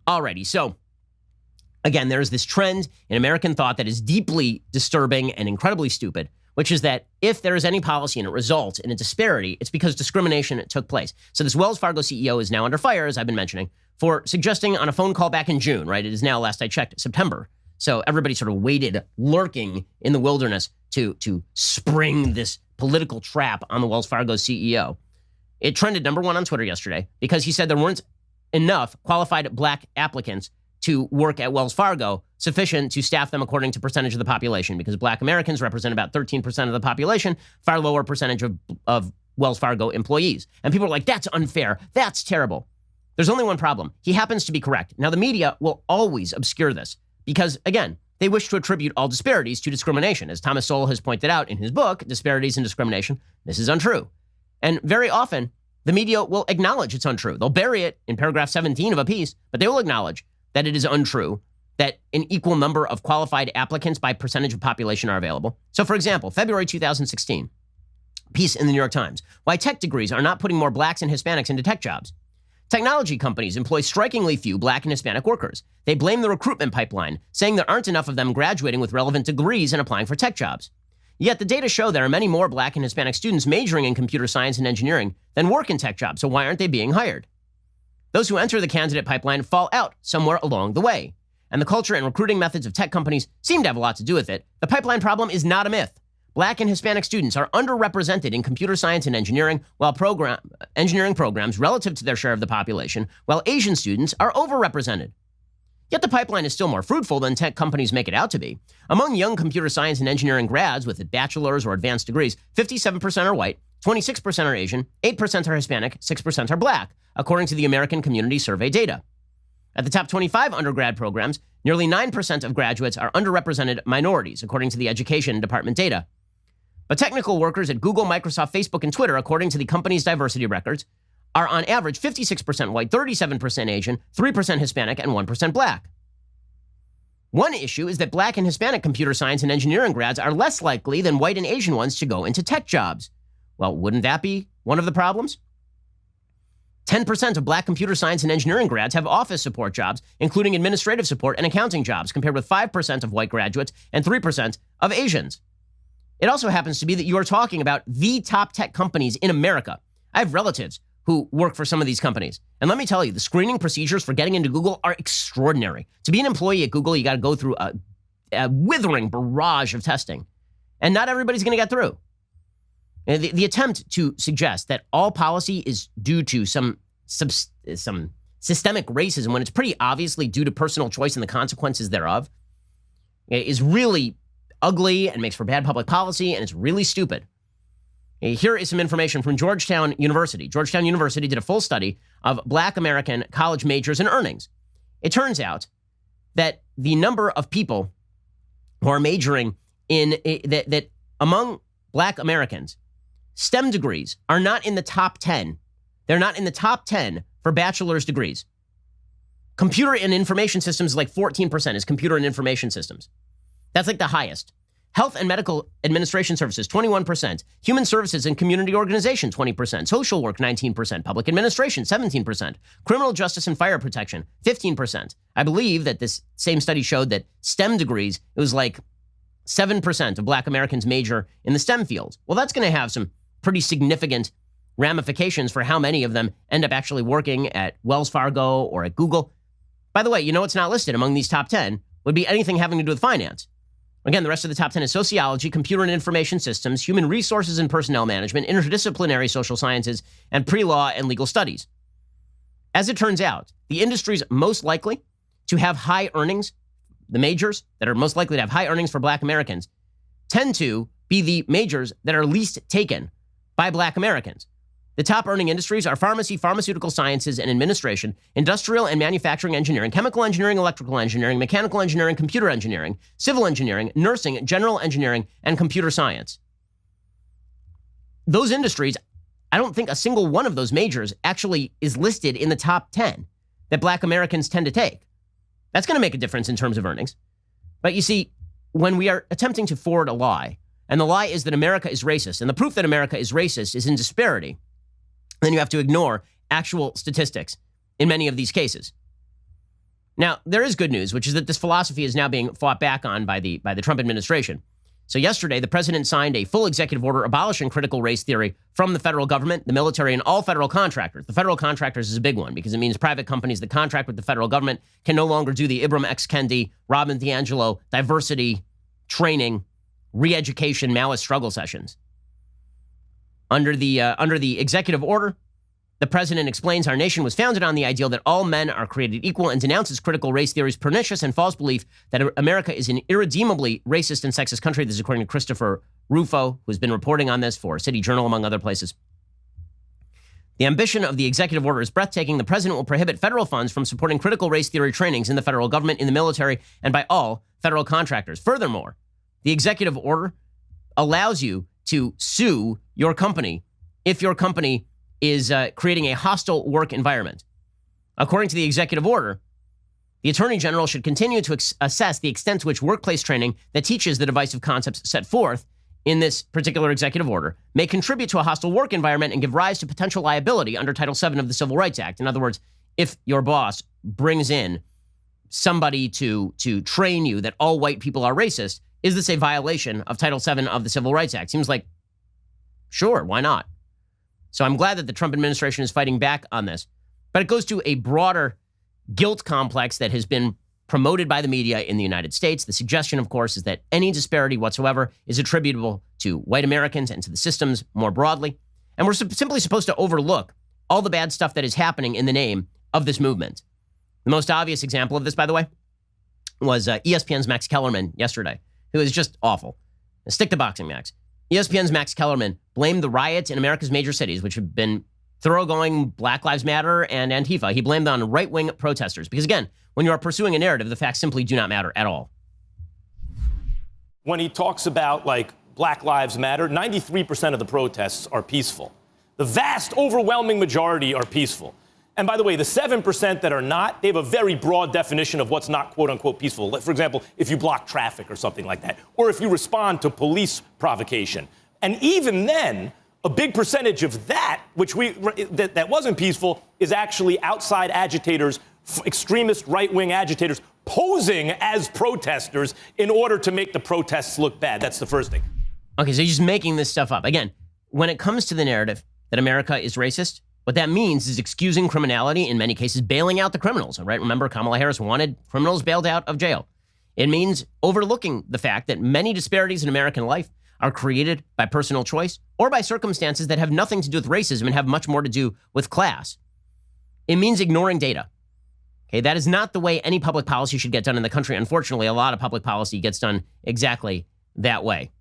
Alrighty, so again, there is this trend in American thought that is deeply disturbing and incredibly stupid, which is that if there is any policy and it results in a disparity, it's because discrimination took place. So this Wells Fargo CEO is now under fire, as I've been mentioning, for suggesting on a phone call back in June, right? It is now, last I checked, September. So everybody sort of waited, lurking in the wilderness to spring this political trap on the Wells Fargo CEO. It trended #1 on Twitter yesterday because he said there weren't enough qualified black applicants to work at Wells Fargo, sufficient to staff them according to percentage of the population, because black Americans represent about 13% of the population, far lower percentage of Wells Fargo employees. And people are like, that's unfair. That's terrible. There's only one problem. He happens to be correct. Now, the media will always obscure this because, again, they wish to attribute all disparities to discrimination. As Thomas Sowell has pointed out in his book, Disparities in Discrimination, this is untrue. And very often, the media will acknowledge it's untrue. They'll bury it in paragraph 17 of a piece, but they will acknowledge that it is untrue, that an equal number of qualified applicants by percentage of population are available. So, for example, February 2016, piece in the New York Times, why tech degrees are not putting more blacks and Hispanics into tech jobs. Technology companies employ strikingly few black and Hispanic workers. They blame the recruitment pipeline, saying there aren't enough of them graduating with relevant degrees and applying for tech jobs. Yet the data show there are many more black and Hispanic students majoring in computer science and engineering than work in tech jobs, so why aren't they being hired? Those who enter the candidate pipeline fall out somewhere along the way. And the culture and recruiting methods of tech companies seem to have a lot to do with it. The pipeline problem is not a myth. Black and Hispanic students are underrepresented in computer science and engineering, while engineering programs relative to their share of the population, while Asian students are overrepresented. Yet the pipeline is still more fruitful than tech companies make it out to be. Among young computer science and engineering grads with bachelor's or advanced degrees, 57% are white, 26% are Asian, 8% are Hispanic, 6% are black, according to the American Community Survey data. At the top 25 undergrad programs, nearly 9% of graduates are underrepresented minorities, according to the Education Department data. But technical workers at Google, Microsoft, Facebook, and Twitter, according to the company's diversity records, are on average 56% white, 37% Asian, 3% Hispanic, and 1% black. One issue is that black and Hispanic computer science and engineering grads are less likely than white and Asian ones to go into tech jobs. Well, wouldn't that be one of the problems? 10% of black computer science and engineering grads have office support jobs, including administrative support and accounting jobs, compared with 5% of white graduates and 3% of Asians. It also happens to be that you are talking about the top tech companies in America. I have relatives who work for some of these companies. And let me tell you, the screening procedures for getting into Google are extraordinary. To be an employee at Google, you got to go through a withering barrage of testing. And not everybody's going to get through. And the attempt to suggest that all policy is due to some systemic racism, when it's pretty obviously due to personal choice and the consequences thereof, is really ugly and makes for bad public policy, and it's really stupid. Here is some information from Georgetown University. Georgetown University did a full study of Black American college majors and earnings. It turns out that the number of people who are majoring in that among Black Americans, STEM degrees are not in the top 10. They're not in the top 10 for bachelor's degrees. Computer and information systems is like 14% is computer and information systems. That's like the highest. Health and medical administration services, 21%. Human services and community organization, 20%. Social work, 19%. Public administration, 17%. Criminal justice and fire protection, 15%. I believe that this same study showed that STEM degrees, it was like 7% of Black Americans major in the STEM fields. Well, that's going to have some pretty significant ramifications for how many of them end up actually working at Wells Fargo or at Google. By the way, you know what's not listed among these top 10 would be anything having to do with finance. Again, the rest of the top 10 is sociology, computer and information systems, human resources and personnel management, interdisciplinary social sciences, and pre-law and legal studies. As it turns out, the industries most likely to have high earnings, the majors that are most likely to have high earnings for Black Americans, tend to be the majors that are least taken by Black Americans. The top earning industries are pharmacy, pharmaceutical sciences and administration, industrial and manufacturing engineering, chemical engineering, electrical engineering, mechanical engineering, computer engineering, civil engineering, nursing, general engineering, and computer science. Those industries, I don't think a single one of those majors actually is listed in the top 10 that Black Americans tend to take. That's going to make a difference in terms of earnings. But you see, when we are attempting to forward a lie, and the lie is that America is racist, and the proof that America is racist is in disparity, then you have to ignore actual statistics in many of these cases. Now, there is good news, which is that this philosophy is now being fought back on by the Trump administration. So yesterday, the president signed a full executive order abolishing critical race theory from the federal government, the military, and all federal contractors. The federal contractors is a big one because it means private companies that contract with the federal government can no longer do the Ibram X. Kendi, Robin DiAngelo, diversity, training, re-education, Maoist struggle sessions. Under the executive order, the president explains our nation was founded on the ideal that all men are created equal and denounces critical race theory's pernicious and false belief that America is an irredeemably racist and sexist country. This is according to Christopher Rufo, who's been reporting on this for City Journal, among other places. The ambition of the executive order is breathtaking. The president will prohibit federal funds from supporting critical race theory trainings in the federal government, in the military, and by all federal contractors. Furthermore, the executive order allows you to sue your company if your company is creating a hostile work environment. According to the executive order, the Attorney General should continue to assess the extent to which workplace training that teaches the divisive concepts set forth in this particular executive order may contribute to a hostile work environment and give rise to potential liability under Title VII of the Civil Rights Act. In other words, if your boss brings in somebody to train you that all white people are racist, is this a violation of Title VII of the Civil Rights Act? Seems like, sure, why not? So I'm glad that the Trump administration is fighting back on this. But it goes to a broader guilt complex that has been promoted by the media in the United States. The suggestion, of course, is that any disparity whatsoever is attributable to white Americans and to the systems more broadly. And we're simply supposed to overlook all the bad stuff that is happening in the name of this movement. The most obvious example of this, by the way, was ESPN's Max Kellerman yesterday, who is just awful. Stick to boxing, Max. ESPN's Max Kellerman blamed the riots in America's major cities, which have been thoroughgoing Black Lives Matter and Antifa. He blamed on right-wing protesters. Because again, when you are pursuing a narrative, the facts simply do not matter at all. When he talks about, like, Black Lives Matter, 93% of the protests are peaceful. The vast, overwhelming majority are peaceful. And by the way, the 7% that are not, they have a very broad definition of what's not, quote unquote, peaceful. For example, if you block traffic or something like that, or if you respond to police provocation. And even then, a big percentage of that, that wasn't peaceful, is actually outside agitators, extremist right-wing agitators, posing as protesters in order to make the protests look bad. That's the first thing. Okay, so he's just making this stuff up. Again, when it comes to the narrative that America is racist, what that means is excusing criminality, in many cases bailing out the criminals, right? Remember, Kamala Harris wanted criminals bailed out of jail. It means overlooking the fact that many disparities in American life are created by personal choice or by circumstances that have nothing to do with racism and have much more to do with class. It means ignoring data. Okay, that is not the way any public policy should get done in the country. Unfortunately, a lot of public policy gets done exactly that way.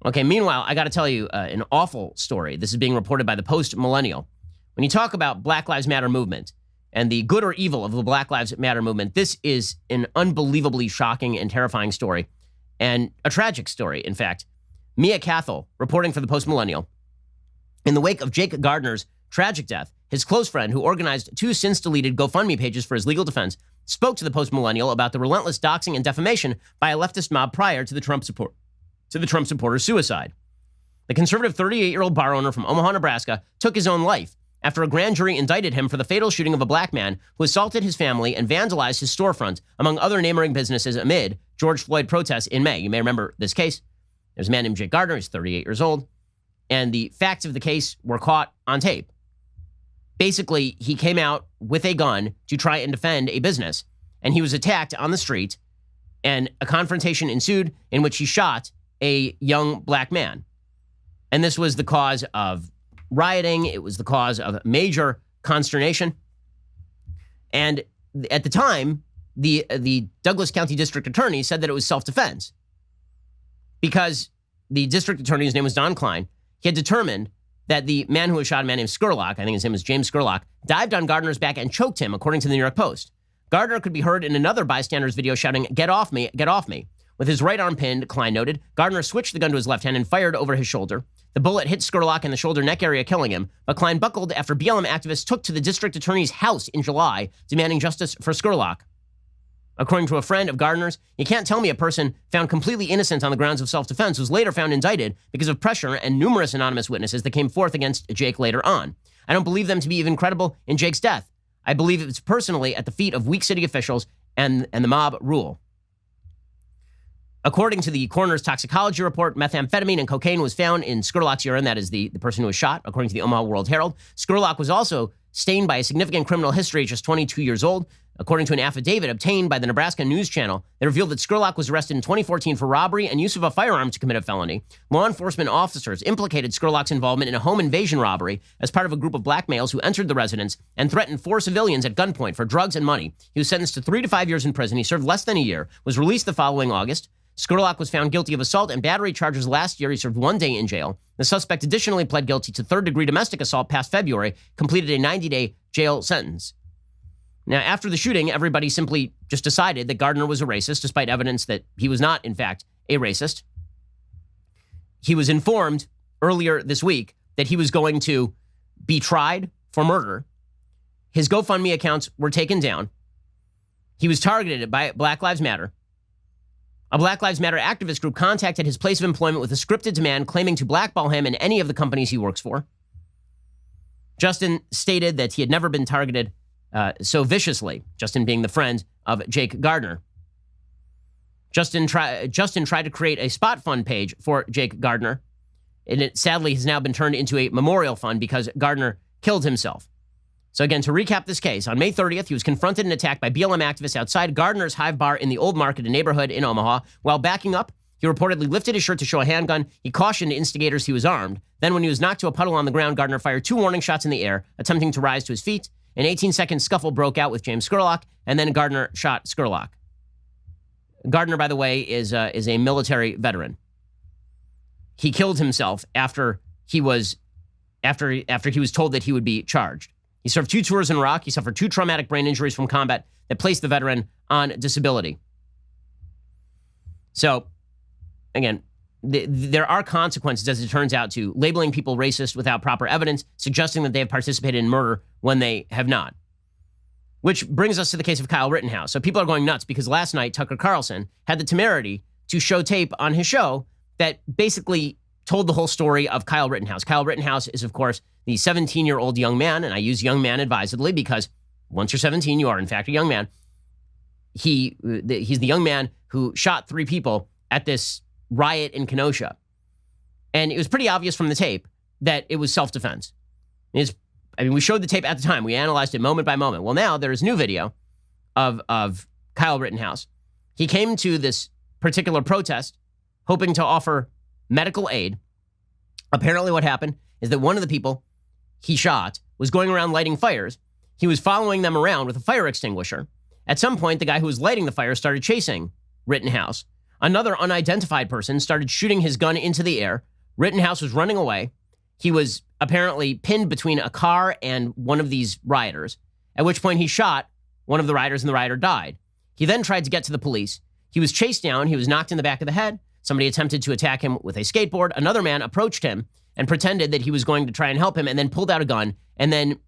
Okay, meanwhile, I got to tell you an awful story. This is being reported by the Post-Millennial. When you talk about Black Lives Matter movement and the good or evil of the Black Lives Matter movement, this is an unbelievably shocking and terrifying story, and a tragic story, in fact. Mia Cathell, reporting for the Post-Millennial. In the wake of Jake Gardner's tragic death, his close friend, who organized 2 since-deleted GoFundMe pages for his legal defense, spoke to the Post-Millennial about the relentless doxing and defamation by a leftist mob prior to the Trump supporter's suicide. The conservative 38-year-old bar owner from Omaha, Nebraska, took his own life after a grand jury indicted him for the fatal shooting of a black man who assaulted his family and vandalized his storefront, among other neighboring businesses, amid George Floyd protests in May. You may remember this case. There's a man named Jake Gardner. He's 38 years old. And the facts of the case were caught on tape. Basically, he came out with a gun to try and defend a business, and he was attacked on the street, and a confrontation ensued in which he shot a young black man. And this was the cause of rioting. It was the cause of major consternation. And at the time, the Douglas County District Attorney said that it was self-defense because the district attorney's name was Don Klein. He had determined that the man who was shot, a man named Skurlock, I think his name was James Skurlock, dived on Gardner's back and choked him, according to the New York Post. Gardner could be heard in another bystander's video shouting, "Get off me, get off me." With his right arm pinned, Klein noted, Gardner switched the gun to his left hand and fired over his shoulder. The bullet hit Skurlock in the shoulder neck area, killing him, but Klein buckled after BLM activists took to the district attorney's house in July, demanding justice for Skurlock. According to a friend of Gardner's, you can't tell me a person found completely innocent on the grounds of self-defense was later found indicted because of pressure and numerous anonymous witnesses that came forth against Jake later on. I don't believe them to be even credible in Jake's death. I believe it's personally at the feet of weak city officials and the mob rule. According to the coroner's toxicology report, methamphetamine and cocaine was found in Skurlock's urine. That is the person who was shot, according to the Omaha World Herald. Skurlock was also stained by a significant criminal history at just 22 years old. According to an affidavit obtained by the Nebraska News Channel, it revealed that Skurlock was arrested in 2014 for robbery and use of a firearm to commit a felony. Law enforcement officers implicated Skurlock's involvement in a home invasion robbery as part of a group of black males who entered the residence and threatened 4 civilians at gunpoint for drugs and money. He was sentenced to 3 to 5 years in prison. He served less than a year, was released the following August. Skurlock was found guilty of assault and battery charges last year. He served 1 day in jail. The suspect additionally pled guilty to third-degree domestic assault past February, completed a 90-day jail sentence. Now, after the shooting, everybody simply just decided that Gardner was a racist, despite evidence that he was not, in fact, a racist. He was informed earlier this week that he was going to be tried for murder. His GoFundMe accounts were taken down. He was targeted by Black Lives Matter. A Black Lives Matter activist group contacted his place of employment with a scripted demand claiming to blackball him and any of the companies he works for. Justin stated that he had never been targeted so viciously, Justin being the friend of Jake Gardner. Justin tried to create a spot fund page for Jake Gardner, and it sadly has now been turned into a memorial fund because Gardner killed himself. So again, to recap this case, on May 30th, he was confronted and attacked by BLM activists outside Gardner's Hive Bar in the Old Market, a neighborhood in Omaha. While backing up, he reportedly lifted his shirt to show a handgun. He cautioned instigators he was armed. Then when he was knocked to a puddle on the ground, Gardner fired 2 warning shots in the air, attempting to rise to his feet. An 18-second scuffle broke out with James Skurlock, and then Gardner shot Skurlock. Gardner, by the way, is a military veteran. He killed himself after he was told that he would be charged. He served 2 tours in Iraq. He suffered 2 traumatic brain injuries from combat that placed the veteran on disability. So, again, there are consequences, as it turns out, to labeling people racist without proper evidence, suggesting that they have participated in murder when they have not. Which brings us to the case of Kyle Rittenhouse. So people are going nuts because last night, Tucker Carlson had the temerity to show tape on his show that basically told the whole story of Kyle Rittenhouse. Kyle Rittenhouse is, of course, the 17-year-old young man, and I use young man advisedly because once you're 17, you are, in fact, a young man. He's the young man who shot 3 people at this riot in Kenosha. And it was pretty obvious from the tape that it was self-defense. We showed the tape at the time. We analyzed it moment by moment. Well, now there's new video of Kyle Rittenhouse. He came to this particular protest hoping to offer medical aid. Apparently what happened is that one of the people he shot was going around lighting fires. He was following them around with a fire extinguisher. At some point, the guy who was lighting the fire started chasing Rittenhouse. Another unidentified person started shooting his gun into the air. Rittenhouse was running away. He was apparently pinned between a car and one of these rioters, at which point he shot one of the rioters and the rioter died. He then tried to get to the police. He was chased down. He was knocked in the back of the head. Somebody attempted to attack him with a skateboard. Another man approached him and pretended that he was going to try and help him and then pulled out a gun. And then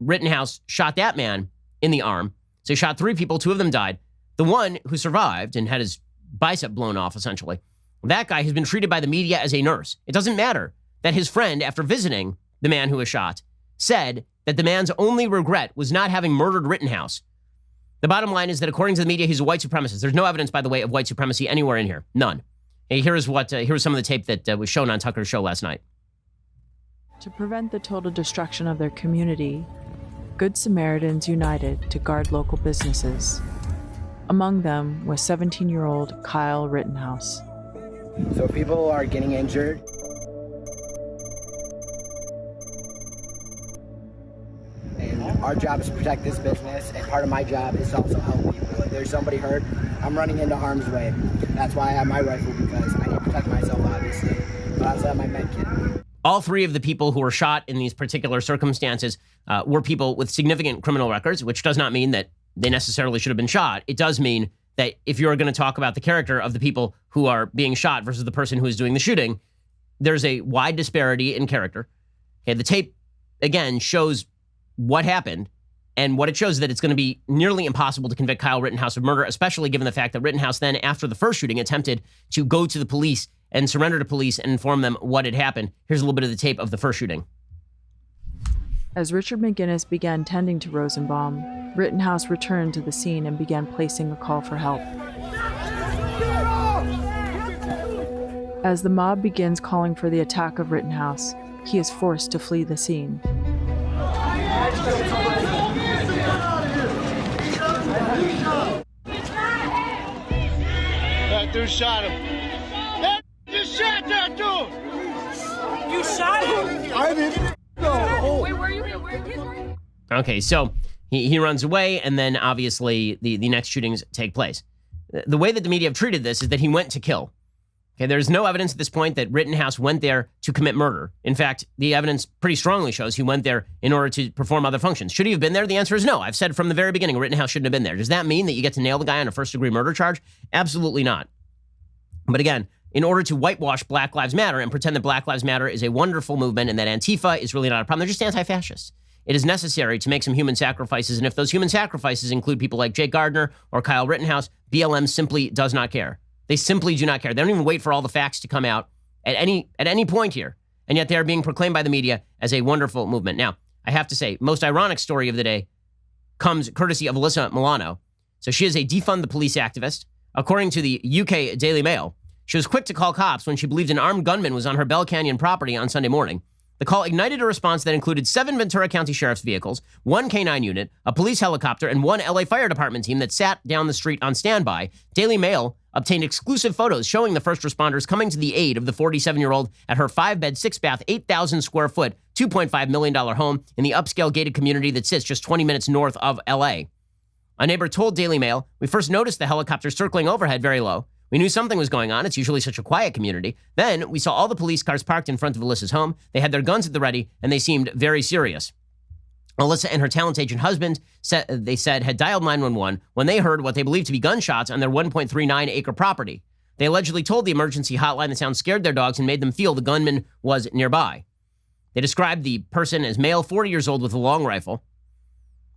Rittenhouse shot that man in the arm. So he shot 3 people. 2 of them died. The one who survived and had his bicep blown off, essentially, that guy has been treated by the media as a nurse. It doesn't matter that his friend, after visiting the man who was shot, said that the man's only regret was not having murdered Rittenhouse. The bottom line is that according to the media, he's a white supremacist. There's no evidence, by the way, of white supremacy anywhere in here. None. Hey, here's some of the tape that was shown on Tucker's show last night. To prevent the total destruction of their community, Good Samaritans united to guard local businesses. Among them was 17-year-old Kyle Rittenhouse. So people are getting injured. And our job is to protect this business, and part of my job is to also help people. If there's somebody hurt, I'm running into harm's way. That's why I have my rifle, because I need to protect myself, obviously. But I also have my med kit. All 3 of the people who were shot in these particular circumstances were people with significant criminal records, which does not mean that they necessarily should have been shot. It does mean that if you're going to talk about the character of the people who are being shot versus the person who is doing the shooting, there's a wide disparity in character. Okay, the tape, again, shows what happened, and what it shows is that it's going to be nearly impossible to convict Kyle Rittenhouse of murder, especially given the fact that Rittenhouse then, after the first shooting, attempted to go to the police and surrender to police and inform them what had happened. Here's a little bit of the tape of the first shooting. As Richard McGinnis began tending to Rosenbaum, Rittenhouse returned to the scene and began placing a call for help. As the mob begins calling for the attack of Rittenhouse, he is forced to flee the scene. That dude shot him. That just shot that dude. You shot him? I didn't. No. Wait, where are you? Where? Okay, so he runs away, and then obviously the next shootings take place. The way that the media have treated this is that he went to kill. Okay, there's no evidence at this point that Rittenhouse went there to commit murder. In fact, the evidence pretty strongly shows he went there in order to perform other functions. Should he have been there? The answer is no. I've said from the very beginning, Rittenhouse shouldn't have been there. Does that mean that you get to nail the guy on a first-degree murder charge? Absolutely not. But again, in order to whitewash Black Lives Matter and pretend that Black Lives Matter is a wonderful movement and that Antifa is really not a problem, they're just anti-fascists. It is necessary to make some human sacrifices, and if those human sacrifices include people like Jake Gardner or Kyle Rittenhouse, BLM simply does not care. They simply do not care. They don't even wait for all the facts to come out at any point here, and yet they are being proclaimed by the media as a wonderful movement. Now, I have to say, most ironic story of the day comes courtesy of Alyssa Milano. So she is a defund the police activist. According to the UK Daily Mail, she was quick to call cops when she believed an armed gunman was on her Bell Canyon property on Sunday morning. The call ignited a response that included 7 Ventura County Sheriff's vehicles, 1 K-9 unit, a police helicopter, and 1 LA Fire Department team that sat down the street on standby. Daily Mail obtained exclusive photos showing the first responders coming to the aid of the 47-year-old at her 5-bed, 6-bath, 8,000 square foot, $2.5 million home in the upscale gated community that sits just 20 minutes north of LA. A neighbor told Daily Mail, "We first noticed the helicopter circling overhead very low. We knew something was going on. It's usually such a quiet community. Then we saw all the police cars parked in front of Alyssa's home. They had their guns at the ready, and they seemed very serious." Alyssa and her talent agent husband said had dialed 911 when they heard what they believed to be gunshots on their 1.39-acre property. They allegedly told the emergency hotline the sound scared their dogs and made them feel the gunman was nearby. They described the person as male, 40 years old, with a long rifle.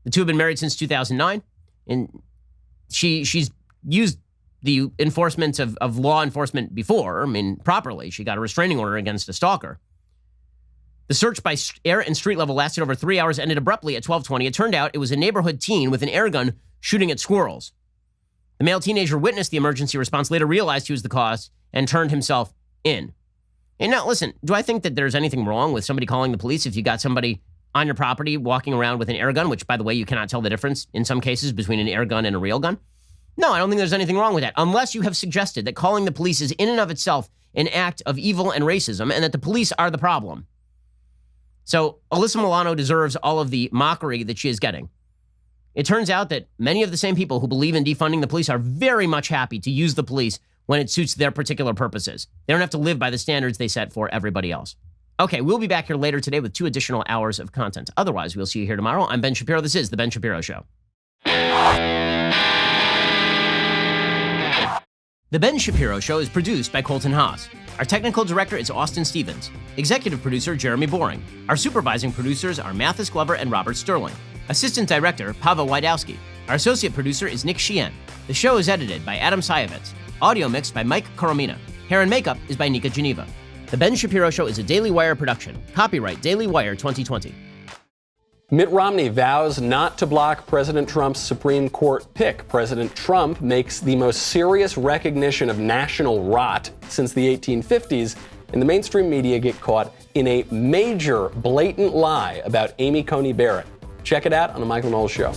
The two have been married since 2009, and she's used the enforcement of law enforcement before, properly. She got a restraining order against a stalker. The search by air and street level lasted over 3 hours, ended abruptly at 12:20. It turned out it was a neighborhood teen with an air gun shooting at squirrels. The male teenager witnessed the emergency response, later realized he was the cause, and turned himself in. And now, listen, do I think that there's anything wrong with somebody calling the police if you got somebody on your property walking around with an air gun, which, by the way, you cannot tell the difference in some cases between an air gun and a real gun? No, I don't think there's anything wrong with that, unless you have suggested that calling the police is in and of itself an act of evil and racism, and that the police are the problem. So Alyssa Milano deserves all of the mockery that she is getting. It turns out that many of the same people who believe in defunding the police are very much happy to use the police when it suits their particular purposes. They don't have to live by the standards they set for everybody else. Okay, we'll be back here later today with 2 additional hours of content. Otherwise, we'll see you here tomorrow. I'm Ben Shapiro. This is The Ben Shapiro Show. The Ben Shapiro Show is produced by Colton Haas. Our technical director is Austin Stevens. Executive producer, Jeremy Boring. Our supervising producers are Mathis Glover and Robert Sterling. Assistant director, Pavel Wydowski. Our associate producer is Nick Sheehan. The show is edited by Adam Sayevitz. Audio mixed by Mike Coromina. Hair and makeup is by Nika Geneva. The Ben Shapiro Show is a Daily Wire production. Copyright Daily Wire 2020. Mitt Romney vows not to block President Trump's Supreme Court pick. President Trump makes the most serious recognition of national rot since the 1850s, and the mainstream media get caught in a major blatant lie about Amy Coney Barrett. Check it out on The Michael Knowles Show.